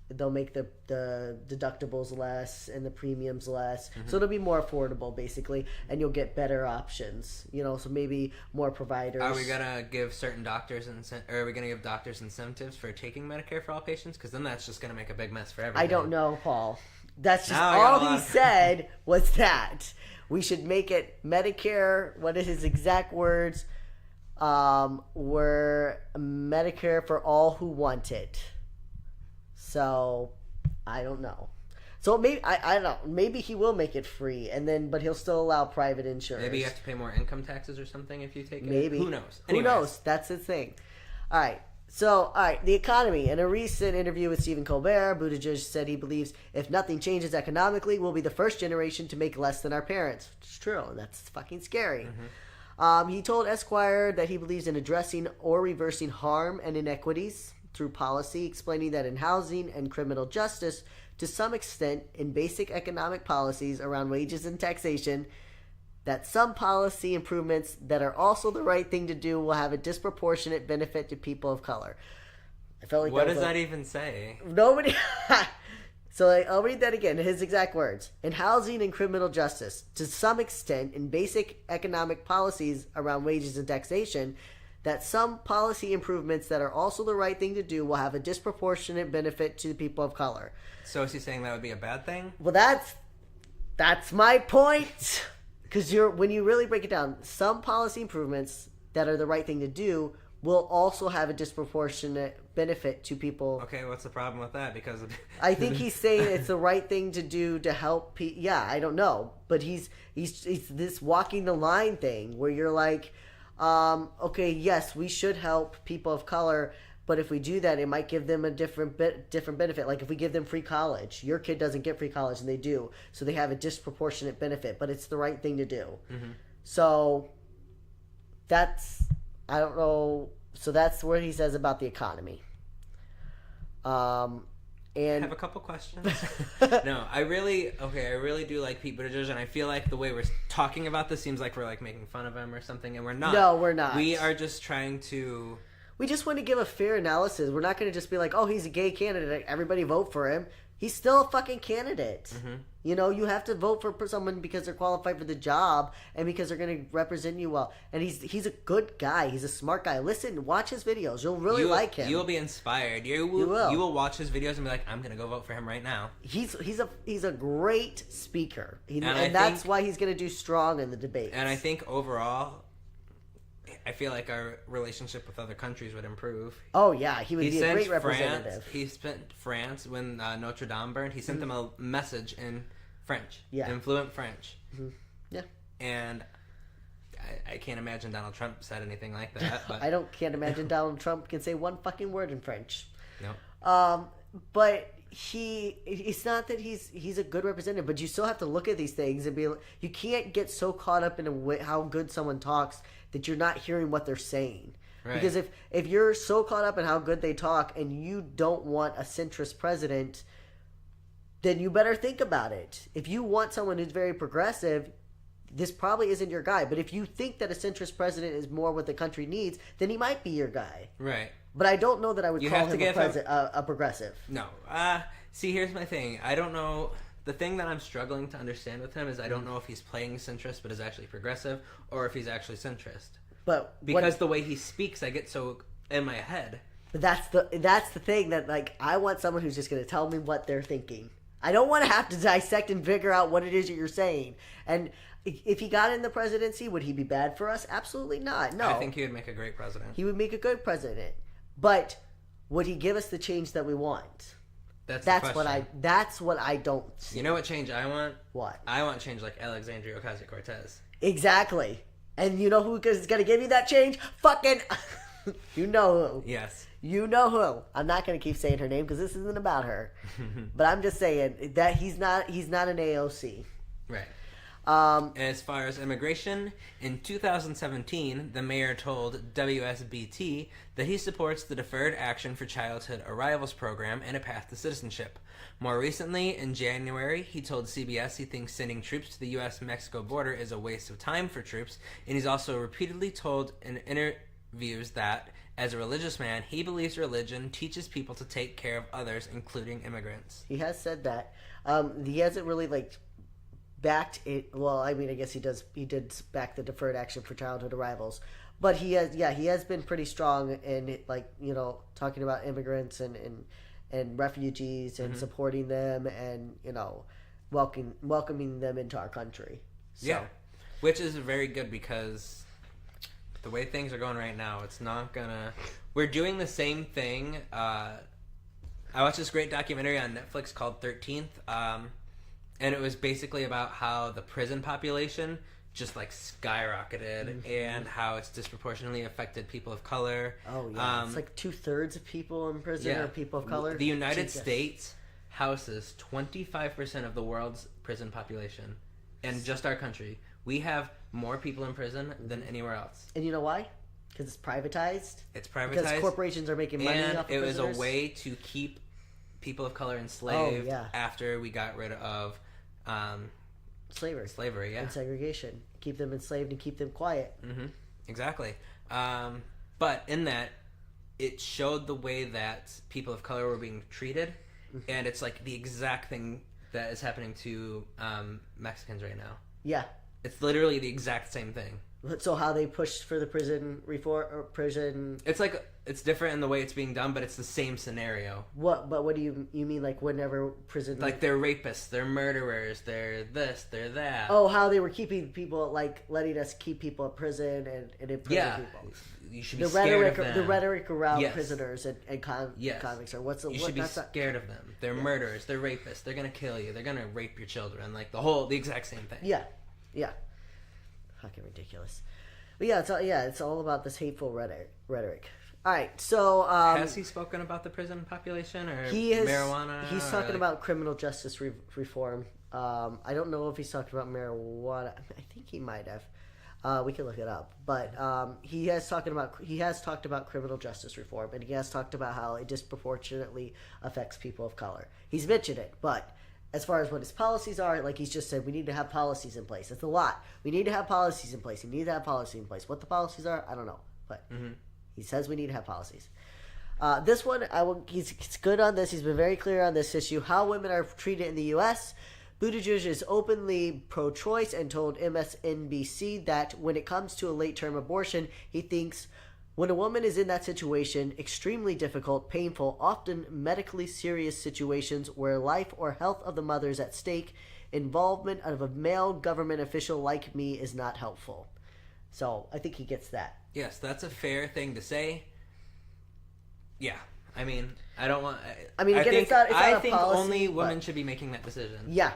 They'll make the deductibles less and the premiums less, so it'll be more affordable basically, and you'll get better options. So maybe more providers. Are we gonna give certain doctors or are we gonna give doctors incentives for taking Medicare for all patients? Because then that's just gonna make a big mess for everybody. I don't know, Paul. That's just all he said was that we should make it Medicare. What are his exact words? We're Medicare for all who want it. So I don't know. So maybe I don't know. Maybe he will make it free, but he'll still allow private insurance. Maybe you have to pay more income taxes or something if you take it. Maybe. Who knows? Who knows? That's the thing. All right. So, the economy. In a recent interview with Stephen Colbert, Buttigieg said he believes if nothing changes economically, we'll be the first generation to make less than our parents. It's true, and that's fucking scary. He told Esquire that he believes in addressing or reversing harm and inequities through policy, explaining that in housing and criminal justice, to some extent, in basic economic policies around wages and taxation, that some policy improvements that are also the right thing to do will have a disproportionate benefit to people of color. I felt like what does that even say? Nobody. So I'll read that again. His exact words: in housing and criminal justice, to some extent, in basic economic policies around wages and taxation, that some policy improvements that are also the right thing to do will have a disproportionate benefit to the people of color. So is he saying that would be a bad thing? Well, that's my point. Because when you really break it down, some policy improvements that are the right thing to do will also have a disproportionate benefit to people. Okay, what's the problem with that? Because I think he's saying it's the right thing to do to help people. Yeah, I don't know, but he's this walking the line thing where you're like, okay, yes, we should help people of color, but if we do that, it might give them a different benefit. Like if we give them free college, your kid doesn't get free college, and they do, so they have a disproportionate benefit. But it's the right thing to do. So I don't know. So that's what he says about the economy. And I have a couple questions. No, I really do like Pete Buttigieg, and I feel like the way we're talking about this seems like we're like making fun of him or something, and we're not. No, we're not. We are just trying to. We just want to give a fair analysis. We're not going to just be like, oh, he's a gay candidate, everybody vote for him. He's still a fucking candidate. You have to vote for someone because they're qualified for the job and because they're going to represent you well. And he's a good guy. He's a smart guy. Listen, watch his videos. You'll really like him. You'll be inspired. You will. You will watch his videos and be like, I'm going to go vote for him right now. He's a great speaker. And that's why he's going to do strong in the debates. And I think overall, I feel like our relationship with other countries would improve. Oh yeah, he would be a great France, representative. he sent France when Notre Dame burned. He sent them a message in French, in fluent French. Yeah, and I can't imagine Donald Trump said anything like that. But can't imagine Donald Trump can say one fucking word in French. No. But it's not that he's a good representative, but you still have to look at these things and be like, you can't get so caught up in how good someone talks that you're not hearing what they're saying. Right. Because if you're so caught up in how good they talk and you don't want a centrist president, then you better think about it. If you want someone who's very progressive, this probably isn't your guy. But if you think that a centrist president is more what the country needs, then he might be your guy. Right. But I don't know that I would call him a progressive. No. See, here's my thing. I don't know. The thing that I'm struggling to understand with him is I don't know if he's playing centrist but is actually progressive, or if he's actually centrist. But because the way he speaks, I get so in my head. But that's the thing that, like, I want someone who's just going to tell me what they're thinking. I don't want to have to dissect and figure out what it is that you're saying. And if he got in the presidency, would he be bad for us? Absolutely not. No. I think he would make a great president. He would make a good president. But would he give us the change that we want? That's what I don't see. You know what change I want? What? I want change like Alexandria Ocasio-Cortez. Exactly. And you know who is going to give you that change? Fucking... you know who. Yes. You know who. I'm not going to keep saying her name because this isn't about her. But I'm just saying that he's not an AOC. Right. As far as immigration, in 2017, the mayor told WSBT that he supports the Deferred Action for Childhood Arrivals program and a path to citizenship. More recently, in January, he told CBS he thinks sending troops to the U.S.-Mexico border is a waste of time for troops, and he's also repeatedly told in interviews that, as a religious man, he believes religion teaches people to take care of others, including immigrants. He has said that. He hasn't really, backed it. Well, I mean, I guess he did back the Deferred Action for Childhood Arrivals, but he has been pretty strong in talking about immigrants and refugees and supporting them and welcoming them into our country. So. Yeah, which is very good because the way things are going right now, it's not gonna. We're doing the same thing. I watched this great documentary on Netflix called 13th. And it was basically about how the prison population just skyrocketed and how it's disproportionately affected people of color. Oh yeah, it's 2/3 of people in prison are people of color. The United States houses 25% of the world's prison population, and just our country, we have more people in prison than anywhere else. And you know why? Because it's privatized. It's privatized because corporations are making money off of prisoners. It was a way to keep people of color enslaved after we got rid of slavery, yeah, and segregation. Keep them enslaved and keep them quiet. Mm-hmm. Exactly. But in that, it showed the way that people of color were being treated, and it's the exact thing that is happening to Mexicans right now. Yeah, it's literally the exact same thing. So how they pushed for the prison reform or prison? It's different in the way it's being done, but it's the same scenario. What? But what do you mean? Whenever prison, they're rapists, they're murderers, they're this, they're that. Oh, how they were keeping people letting us keep people in prison and imprison people. You should be scared of them. The rhetoric around prisoners and convicts are you should be scared of them. They're murderers, they're rapists, they're gonna kill you, they're gonna rape your children. The exact same thing. Yeah. Fucking ridiculous. But it's all about this hateful rhetoric. All right, so has he spoken about the prison population or marijuana? He's talking about criminal justice reform. I don't know if he's talking about marijuana. I think he might have. We can look it up, but he has talked about criminal justice reform, and he has talked about how it disproportionately affects people of color. He's mentioned it, but as far as what his policies are, he's just said, we need to have policies in place. It's a lot. We need to have policies in place. We need to have policies in place. What the policies are, I don't know, but he says we need to have policies. This one, he's good on this. He's been very clear on this issue. How women are treated in the U.S. Buttigieg is openly pro-choice and told MSNBC that when it comes to a late-term abortion, he thinks when a woman is in that situation, extremely difficult, painful, often medically serious situations where life or health of the mother is at stake, involvement of a male government official like me is not helpful. So I think he gets that. Yes, that's a fair thing to say. Yeah. I mean, I don't want... I mean, again, it's not I a think policy, only women but- should be making that decision. Yeah,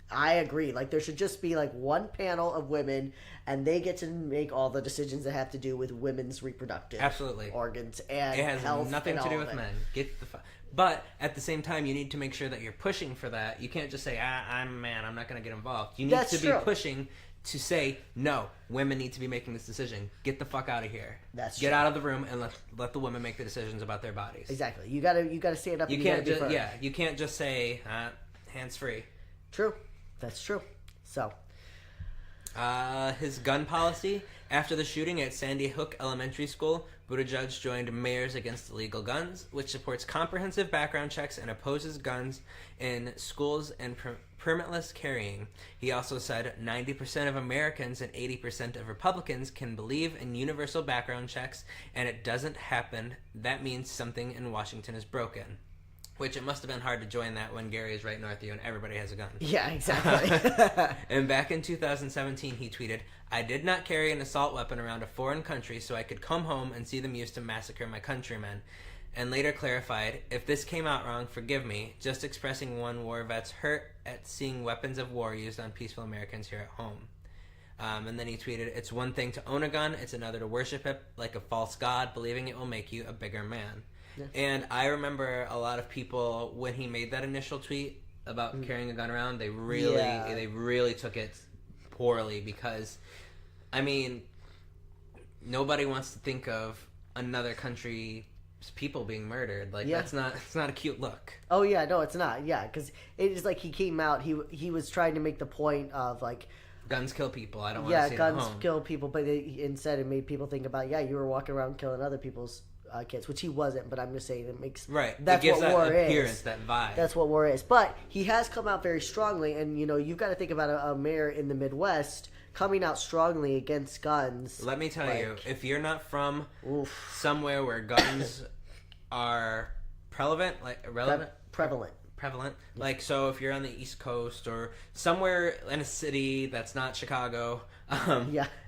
I agree. Like, there should just be, like, one panel of women, and they get to make all the decisions that have to do with women's reproductive Absolutely. organs and It has health nothing and to do all with of it. men. Get the fuck... But at the same time, you need to make sure that you're pushing for that. You can't just say, I'm a man, I'm not going to get involved. You need That's to true. be pushing to say, no, women need to be making this decision. Get the fuck out of here. That's Get true. out of the room and let the women make the decisions about their bodies. Exactly. You gotta stand up. You and can't gotta be just firm. you can't just say hands free. True. That's true. So His gun policy. After the shooting at Sandy Hook Elementary School, Buttigieg joined Mayors Against Illegal Guns, which supports comprehensive background checks and opposes guns in schools and permitless carrying. He also said 90% of Americans and 80% of Republicans can believe in universal background checks, and it doesn't happen. That means something in Washington is broken. Which it must have been hard to join that when Gary is right north of you and everybody has a gun. yeah, exactly. And back in 2017, he tweeted, "I did not carry an assault weapon around a foreign country so I could come home and see them used to massacre my countrymen." And later clarified, "If this came out wrong, forgive me. Just expressing one war vet's hurt at seeing weapons of war used on peaceful Americans here at home." And then he tweeted, "It's one thing to own a gun, it's another to worship it like a false god, believing it will make you a bigger man." Yeah. And I remember a lot of people, when he made that initial tweet about carrying a gun around, they really took it poorly because, I mean, nobody wants to think of another country's people being murdered. Like, it's not a cute look. Oh, yeah, no, it's not. Yeah, because it is like he came out, he was trying to make the point of, like... Guns kill people. I don't want to see guns them home. kill people, but instead it made people think about, you were walking around killing other people's kids, which he wasn't, but I'm just saying it makes... Right. That's it gives what that war appearance, is. that vibe. That's what war is. But he has come out very strongly, and, you've got to think about a mayor in the Midwest coming out strongly against guns. Let me tell you, if you're not from somewhere where guns are prevalent, like, so if you're on the East Coast or somewhere in a city that's not Chicago,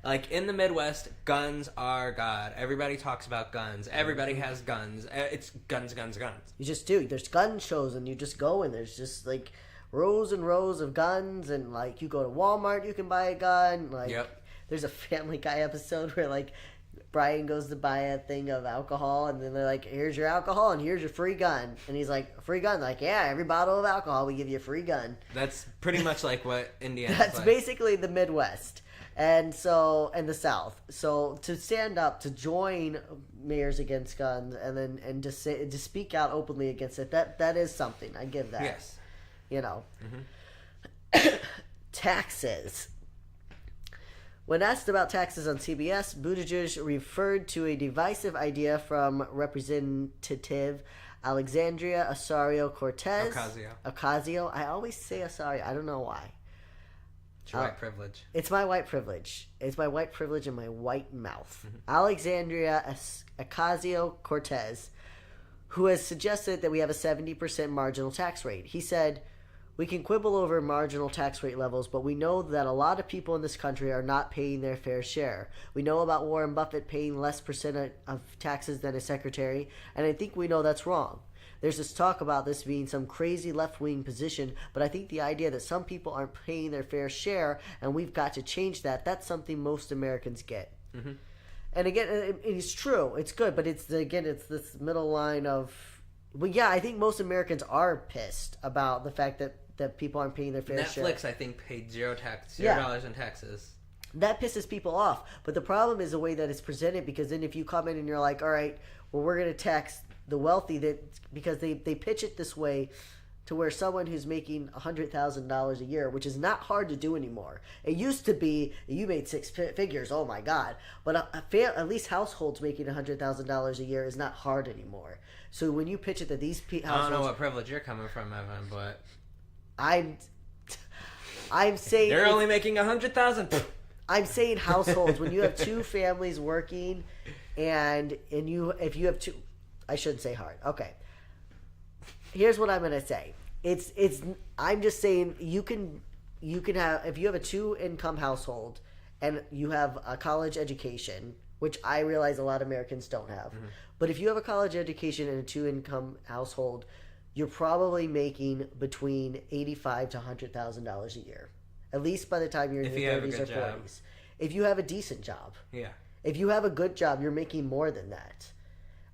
like in the Midwest, guns are God. Everybody talks about guns. Everybody has guns. It's guns. You just do. There's gun shows, and you just go, and there's just like rows and rows of guns, and like you go to Walmart, you can buy a gun. Like, there's a Family Guy episode where like Brian goes to buy a thing of alcohol, and then they're like, "Here's your alcohol, and here's your free gun." And he's like, "Free gun?" Like, "Yeah, every bottle of alcohol, we give you a free gun." That's pretty much like what Indiana. That's basically the Midwest, and the South. So to stand up, to join Mayors Against Guns, and to speak out openly against it, that is something. I give that. Yes. Taxes. When asked about taxes on CBS, Buttigieg referred to a divisive idea from Representative Alexandria Ocasio-Cortez. Ocasio. I always say Osario. I don't know why. It's your white privilege. It's my white privilege. It's my white privilege and my white mouth. Alexandria Ocasio-Cortez, who has suggested that we have a 70% marginal tax rate. He said, "We can quibble over marginal tax rate levels, but we know that a lot of people in this country are not paying their fair share. We know about Warren Buffett paying less percent of taxes than his secretary, and I think we know that's wrong. There's this talk about this being some crazy left-wing position, but I think the idea that some people aren't paying their fair share and we've got to change that, that's something most Americans get." And again, it's true. It's good, but it's this middle line of... Well, yeah, I think most Americans are pissed about the fact that people aren't paying their fair share. Netflix, I think, paid $0 in taxes. That pisses people off. But the problem is the way that it's presented, because then if you come in and you're like, all right, well, we're going to tax the wealthy, because they pitch it this way to where someone who's making $100,000 a year, which is not hard to do anymore. It used to be, you made six figures, oh my God. But at least households making $100,000 a year is not hard anymore. So when you pitch it that these households... I don't know what privilege you're coming from, Evan, but... I'm saying... They're only making $100,000. I'm saying households, when you have two families working, and if you have two... I shouldn't say hard. Okay. Here's what I'm going to say. I'm just saying you can have, if you have a 2-income household and you have a college education, which I realize a lot of Americans don't have. But if you have a college education in a 2-income household, you're probably making between $85,000 to $100,000 a year, at least by the time you're in your 30s or 40s. If you have a decent job, if you have a good job, you're making more than that.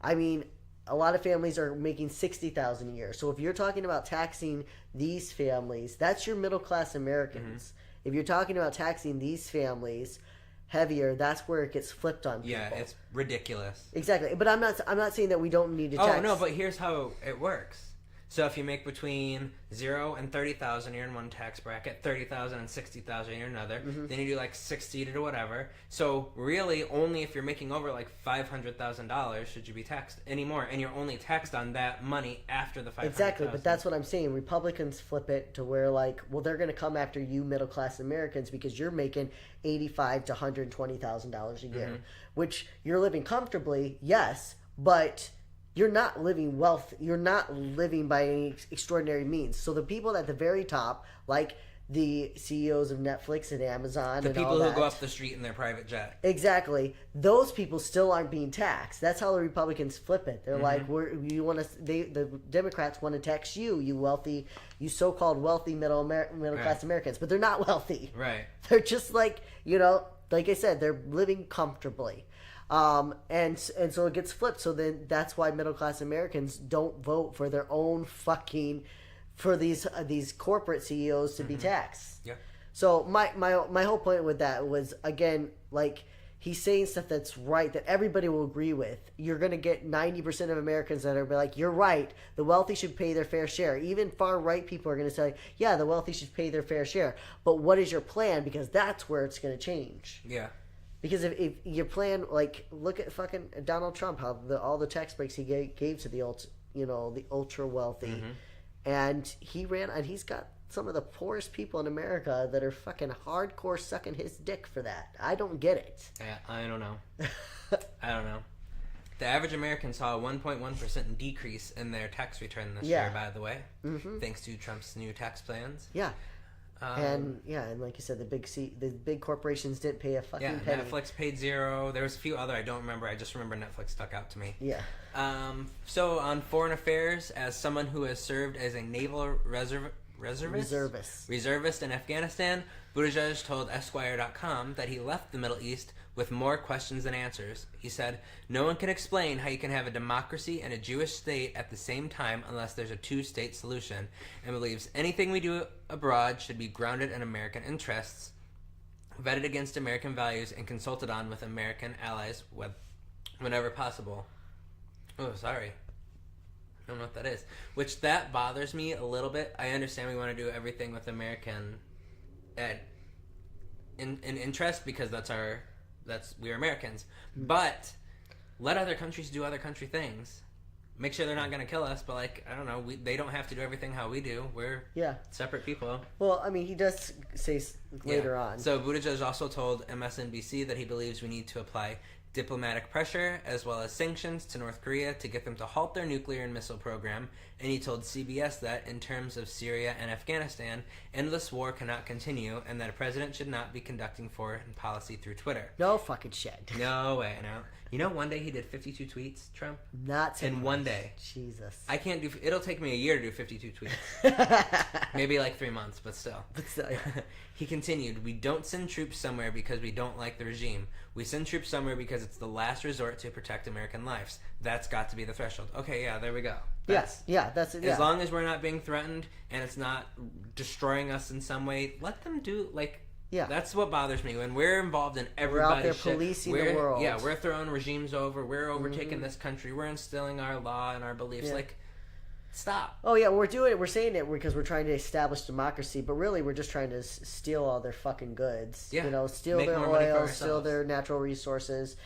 I mean, a lot of families are making $60,000 a year. So if you're talking about taxing these families, that's your middle class Americans. If you're talking about taxing these families heavier, that's where it gets flipped on people. Yeah, it's ridiculous. Exactly. But I'm not saying that we don't need to tax. Oh no, but here's how it works. So if you make between 0 and 30,000, you're in one tax bracket. 30,000 and 60,000, you're in another. Then you do like 60 to whatever. So really, only if you're making over like $500,000 should you be taxed anymore, and you're only taxed on that money after the $500,000. Exactly, but that's what I'm saying. Republicans flip it to where like, well, they're going to come after you middle class Americans because you're making $85,000 to $120,000 a year, which you're living comfortably, yes, but you're not living wealth. You're not living by any extraordinary means. So the people at the very top, like the CEOs of Netflix and Amazon, the and people all who that, go up the street in their private jet, exactly, those people still aren't being taxed. That's how the Republicans flip it. They're like, the Democrats want to tax you, you so-called wealthy middle class Americans, but they're not wealthy. Right. They're just like, like I said, they're living comfortably. And so it gets flipped. So then that's why middle class Americans don't vote for their own for these corporate CEOs to be taxed. Yeah. So my whole point with that was, again, like, he's saying stuff that's right, that everybody will agree with. You're going to get 90% of Americans that are like, you're right, the wealthy should pay their fair share. Even far right people are going to say, yeah, the wealthy should pay their fair share. But what is your plan? Because that's where it's going to change. Yeah. Because if your plan, like, look at fucking Donald Trump, how all the tax breaks he gave to the ultra wealthy, and he ran, and he's got some of the poorest people in America that are fucking hardcore sucking his dick for that. I don't get it. Yeah, I don't know. I don't know. The average American saw a 1.1% decrease in their tax return this year, by the way, thanks to Trump's new tax plans. Yeah. And like you said, the big corporations didn't pay a fucking penny. Netflix paid 0. There was a few other I don't remember. I just remember Netflix stuck out to me. Yeah. So on foreign affairs, as someone who has served as a naval reservist in Afghanistan, Buttigieg told Esquire.com that he left the Middle East with more questions than answers. He said, "No one can explain how you can have a democracy and a Jewish state at the same time unless there's a two-state solution, and believes anything we do abroad should be grounded in American interests, vetted against American values, and consulted on with American allies whenever possible." Oh, sorry. I don't know what that is. Which, that bothers me a little bit. I understand we want to do everything with American in interest because we're Americans. But let other countries do other country things. Make sure they're not going to kill us, but, like, I don't know, they don't have to do everything how we do. We're separate people. Well, I mean, he does say later on. So Buttigieg also told MSNBC that he believes we need to apply diplomatic pressure as well as sanctions to North Korea to get them to halt their nuclear and missile program, and he told CBS that in terms of Syria and Afghanistan, endless war cannot continue, and that a president should not be conducting foreign policy through Twitter. No fucking shit. No way, no. You know, one day he did 52 tweets, Trump? Not so in much. one day. Jesus. I can't do... It'll take me a year to do 52 tweets. Maybe like 3 months, but still. He continued, "We don't send troops somewhere because we don't like the regime. We send troops somewhere because it's the last resort to protect American lives. That's got to be the threshold." Okay, yeah, there we go. That's it. As long as we're not being threatened and it's not destroying us in some way, let them do, like... Yeah, that's what bothers me when we're involved in everybody's We're out there policing the world. Yeah, we're throwing regimes over. We're overtaking this country. We're instilling our law and our beliefs. Like, stop. Oh yeah, we're doing it. We're saying it because we're trying to establish democracy, but really we're just trying to steal all their fucking goods. Yeah, steal their oil, steal their natural resources.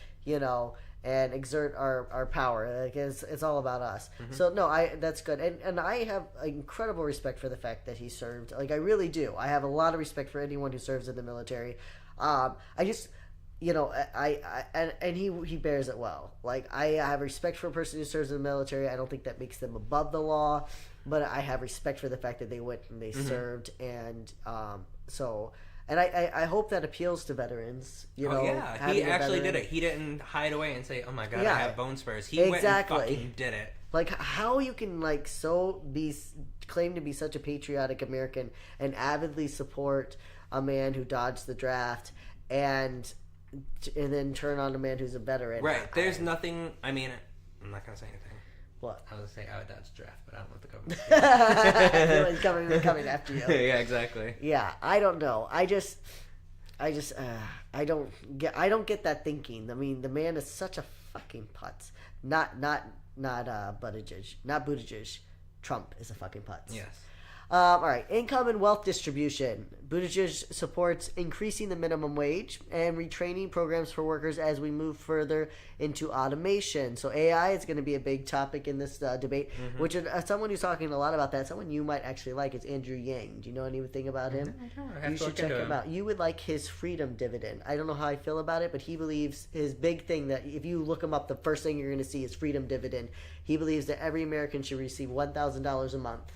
And exert our power. Like, it's all about us. So no, that's good, and I have incredible respect for the fact that he served. Like, I really do. I have a lot of respect for anyone who serves in the military. I just, and he bears it well. Like, I have respect for a person who serves in the military. I don't think that makes them above the law, but I have respect for the fact that they went and they served, and And I hope that appeals to veterans. You know, yeah, he actually did it. He didn't hide away and say, "Oh my God, I have bone spurs." He went and fucking did it. Like, how you can like claim to be such a patriotic American and avidly support a man who dodged the draft and then turn on a man who's a veteran. Right. There's nothing. I mean, I'm not gonna say anything. What? I was gonna say I would dodge the draft, but I don't want the government. coming after you. Yeah, exactly. Yeah, I don't know. I don't get that thinking. I mean, the man is such a fucking putz. Not Buttigieg. Not Buttigieg. Trump is a fucking putz. Yes. All right. Income and wealth distribution. Buttigieg supports increasing the minimum wage and retraining programs for workers as we move further into automation. So AI is going to be a big topic in this debate, which someone who's talking a lot about that, someone you might actually like, is Andrew Yang. Do you know anything about him? You should check him out. You would like his freedom dividend. I don't know how I feel about it, but he believes his big thing that if you look him up, the first thing you're going to see is freedom dividend. He believes that every American should receive $1,000 a month.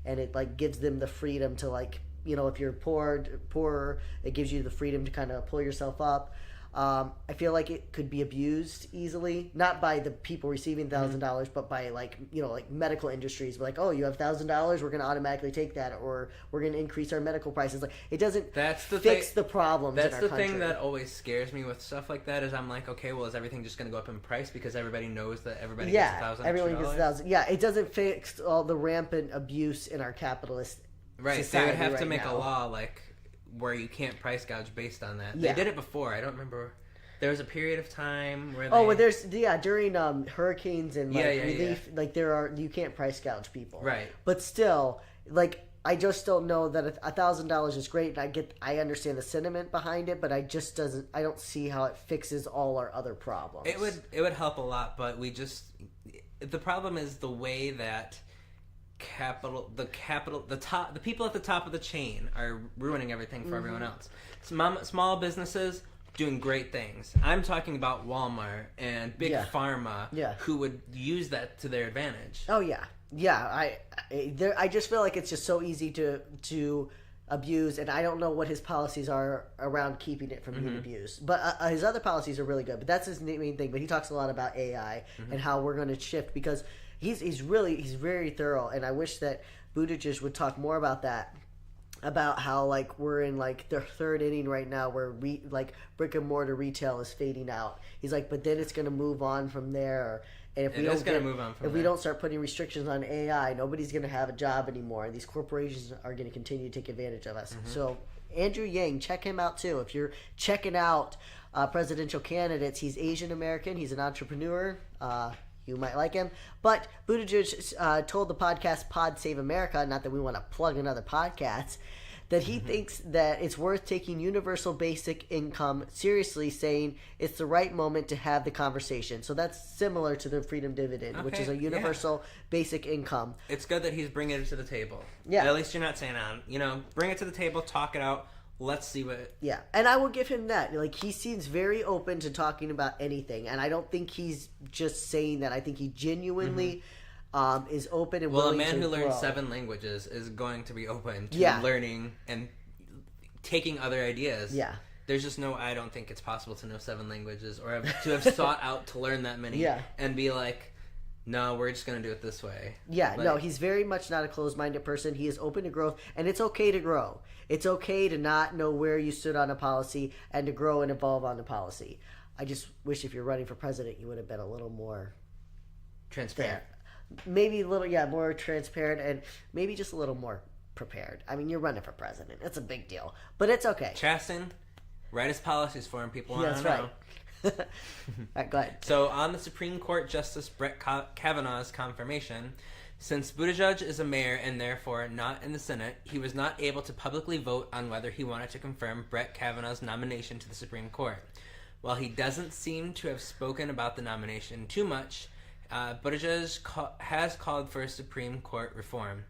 And it like gives them the freedom to like, you know, if you're poorer, it gives you the freedom to kind of pull yourself up. I feel like it could be abused easily, not by the people receiving $1,000, but by like, you know, like medical industries. Like, oh, you have $1,000, we're going to automatically take that, or we're going to increase our medical prices. Like, it doesn't fix the problems. That's the thing that always scares me with stuff like that. Is I'm like, okay, well, is everything just going to go up in price because everybody knows that everybody gets $1,000? Everyone gets $1,000. Yeah, it doesn't fix all the rampant abuse in our capitalist society. They would have to make a law like where you can't price gouge based on that. They did it before. I don't remember. There was a period of time where during hurricanes and relief, like you can't price gouge people. Right. But still, like, I just don't know that $1,000 is great, and I understand the sentiment behind it, but I don't see how it fixes all our other problems. It would help a lot, but the problem is the way that the people at the top of the chain are ruining everything for everyone else. Small businesses doing great things. I'm talking about Walmart and Big Pharma, who would use that to their advantage. Oh yeah. I just feel like it's just so easy to abuse, and I don't know what his policies are around keeping it from being abused. But his other policies are really good. But that's his main thing. But he talks a lot about AI and how we're going to shift, because he's very thorough, and I wish that Buttigieg would talk more about that. About how like we're in like the third inning right now, where brick and mortar retail is fading out. He's like, but then it's going to move on from there. And if we don't start putting restrictions on AI, nobody's going to have a job anymore. And these corporations are going to continue to take advantage of us. So Andrew Yang, check him out too. If you're checking out presidential candidates, he's Asian American. He's an entrepreneur. You might like him. But Buttigieg told the podcast Pod Save America, not that we want to plug another podcast, that he thinks that it's worth taking universal basic income seriously, saying it's the right moment to have the conversation. So that's similar to the freedom dividend, which is a universal basic income. It's good that he's bringing it to the table. Yeah. At least you're not saying, bring it to the table, talk it out. Let's see what... Yeah, and I will give him that. Like, he seems very open to talking about anything, and I don't think he's just saying that. I think he genuinely is open and willing to Well, a man who learns grow. 7 languages is going to be open to learning and taking other ideas. Yeah. There's just I don't think it's possible to know 7 languages or to have sought out to learn that many and be like, no, we're just going to do it this way. Yeah, no, he's very much not a closed-minded person. He is open to growth, and it's okay to grow. It's okay to not know where you stood on a policy and to grow and evolve on the policy. I just wish if you're running for president, you would have been a little more transparent. Maybe a little, more transparent, and maybe just a little more prepared. I mean, you're running for president. It's a big deal, but it's okay. Chasten, write his policies for him. People want to know. Right. All right, go ahead. So, on the Supreme Court Justice Brett Kavanaugh's confirmation, since Buttigieg is a mayor and therefore not in the Senate, he was not able to publicly vote on whether he wanted to confirm Brett Kavanaugh's nomination to the Supreme Court. While he doesn't seem to have spoken about the nomination too much, Buttigieg has called for a Supreme Court reform.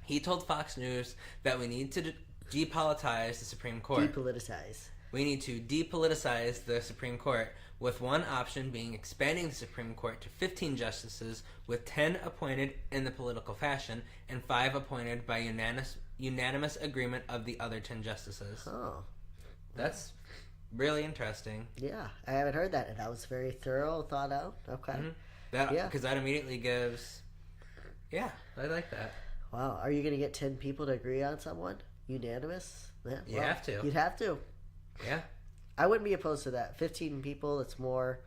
He told Fox News that we need to depolitize the Supreme Court. Depoliticize. We need to depoliticize the Supreme Court, with one option being expanding the Supreme Court to 15 justices, with 10 appointed in the political fashion and 5 appointed by unanimous agreement of the other 10 justices. Oh. That's really interesting. Yeah, I haven't heard that. And that was very thorough, thought out. Okay. Because that immediately gives... Yeah, I like that. Wow. Are you going to get 10 people to agree on someone? Unanimous? Yeah, You have to. You'd have to. Yeah. I wouldn't be opposed to that. 15 people, it's more...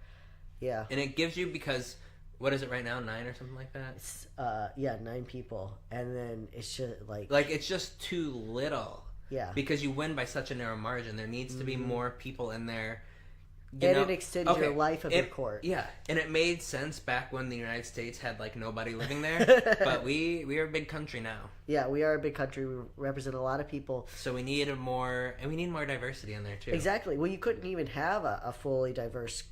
Yeah. And it gives you, because... What is it right now? 9 or something like that? It's, 9 people. And then it's just like... Like, it's just too little. Yeah. Because you win by such a narrow margin. There needs to be more people in there. It extends your life of your court. Yeah. And it made sense back when the United States had, like, nobody living there. But we are a big country now. Yeah, we are a big country. We represent a lot of people. So we need more diversity in there, too. Exactly. Well, you couldn't even have a fully diverse,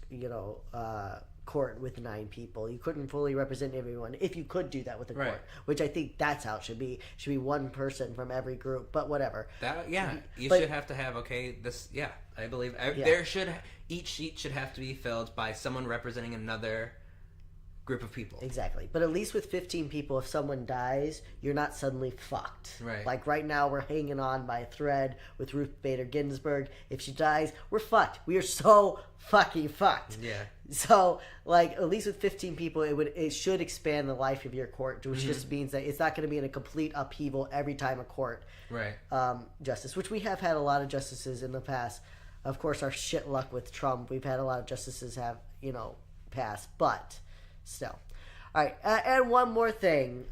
court with 9 people. You couldn't fully represent everyone if you could do that with a court, which I think that's how it should be. It should be one person from every group, but whatever. You should have to have, I believe each seat should have to be filled by someone representing another group of people. Exactly. But at least with 15 people, if someone dies, you're not suddenly fucked. Right. Like right now, we're hanging on by a thread with Ruth Bader Ginsburg. If she dies, we're fucked. We are so fucking fucked. Yeah. So, like, at least with 15 people, it should expand the life of your court, which just means that it's not going to be in a complete upheaval every time a court justice, which we have had a lot of justices in the past. Of course, our shit luck with Trump, we've had a lot of justices have, passed, but still. All right, and one more thing.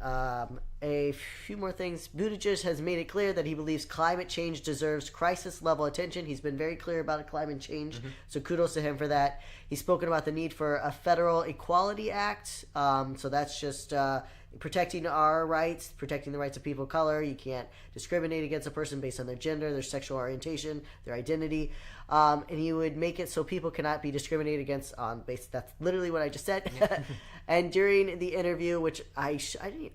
A few more things. Buttigieg has made it clear that he believes climate change deserves crisis-level attention. He's been very clear about climate change, so kudos to him for that. He's spoken about the need for a federal equality act, so that's just protecting our rights, protecting the rights of people of color. You can't discriminate against a person based on their gender, their sexual orientation, their identity. And he would make it so people cannot be discriminated against on basis. That's literally what I just said. Yeah. And during the interview, which I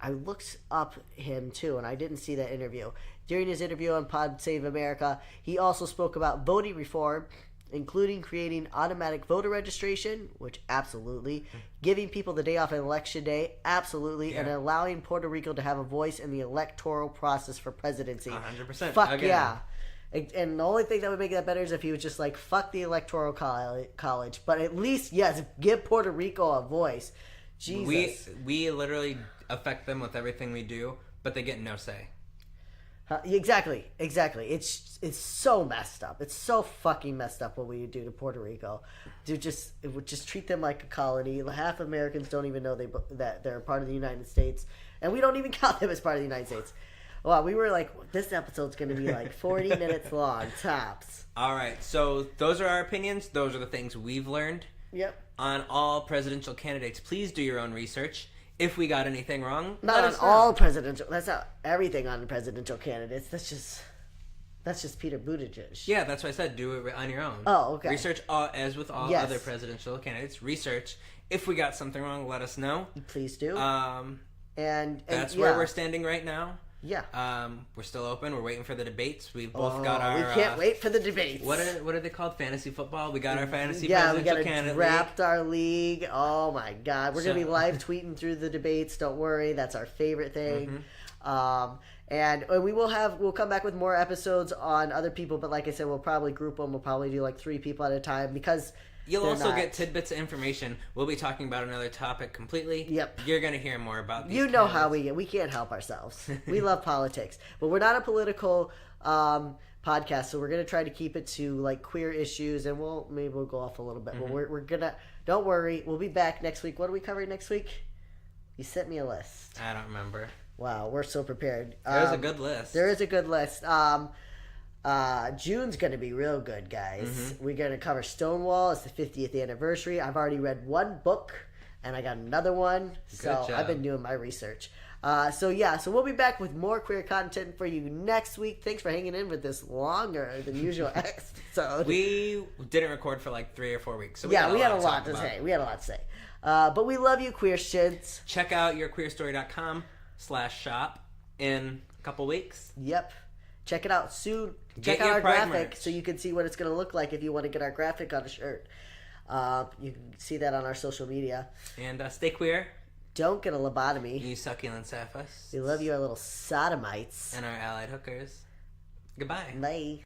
looked up him too, and I didn't see that interview. During his interview on Pod Save America, he also spoke about voting reform, including creating automatic voter registration, which absolutely, giving people the day off on election day, absolutely, and allowing Puerto Rico to have a voice in the electoral process for presidency. 100%. Fuck yeah. And the only thing that would make that better is if he was just like, fuck the electoral college. But at least, yes, give Puerto Rico a voice. Jesus. We literally affect them with everything we do, but they get no say. Exactly. It's so messed up. It's so fucking messed up what we do to Puerto Rico. It would just treat them like a colony. Half Americans don't even know that they're part of the United States, and we don't even count them as part of the United States. Wow, we were like, this episode's going to be like 40 minutes long, tops. All right, so those are our opinions. Those are the things we've learned. Yep. On all presidential candidates. Please do your own research. If we got anything wrong, not on all presidential. That's not everything on presidential candidates. That's just Peter Buttigieg. Yeah, that's why I said do it on your own. Oh, okay. Research as with all other presidential candidates. Research. If we got something wrong, let us know. Please do. And that's where we're standing right now. Yeah. We're still open. We're waiting for the debates. We've both got our... We can't wait for the debates. What are they called? Fantasy football? We got our fantasy presidential candidate league. Yeah, we got to draft our league. Oh, my God. We're going to be live tweeting through the debates. Don't worry. That's our favorite thing. And we'll come back with more episodes on other people. But like I said, we'll probably group them. We'll probably do like 3 people at a time because... You'll also get tidbits of information. We'll be talking about another topic completely. Yep. You're going to hear more about these. You know how we can't help ourselves. We love politics. But we're not a political podcast, so we're going to try to keep it to like queer issues, and maybe we'll go off a little bit. But we're going to, don't worry, we'll be back next week. What are we covering next week? You sent me a list. I don't remember. Wow, we're so prepared. There's a good list. There is a good list. June's going to be real good, guys. We're going to cover Stonewall. It's the 50th anniversary. I've already read 1 book, and I got another one. So I've been doing my research. So we'll be back with more queer content for you next week. Thanks for hanging in with this longer than usual episode. We didn't record for like 3 or 4 weeks. So we had a lot to say. But we love you, Queerstians. Check out yourqueerstory.com/shop in a couple weeks. Yep. Check it out soon. Check out our graphic so you can see what it's going to look like if you want to get our graphic on a shirt. You can see that on our social media. And stay queer. Don't get a lobotomy. You succulent sapphires. We love you, our little sodomites. And our allied hookers. Goodbye. Bye.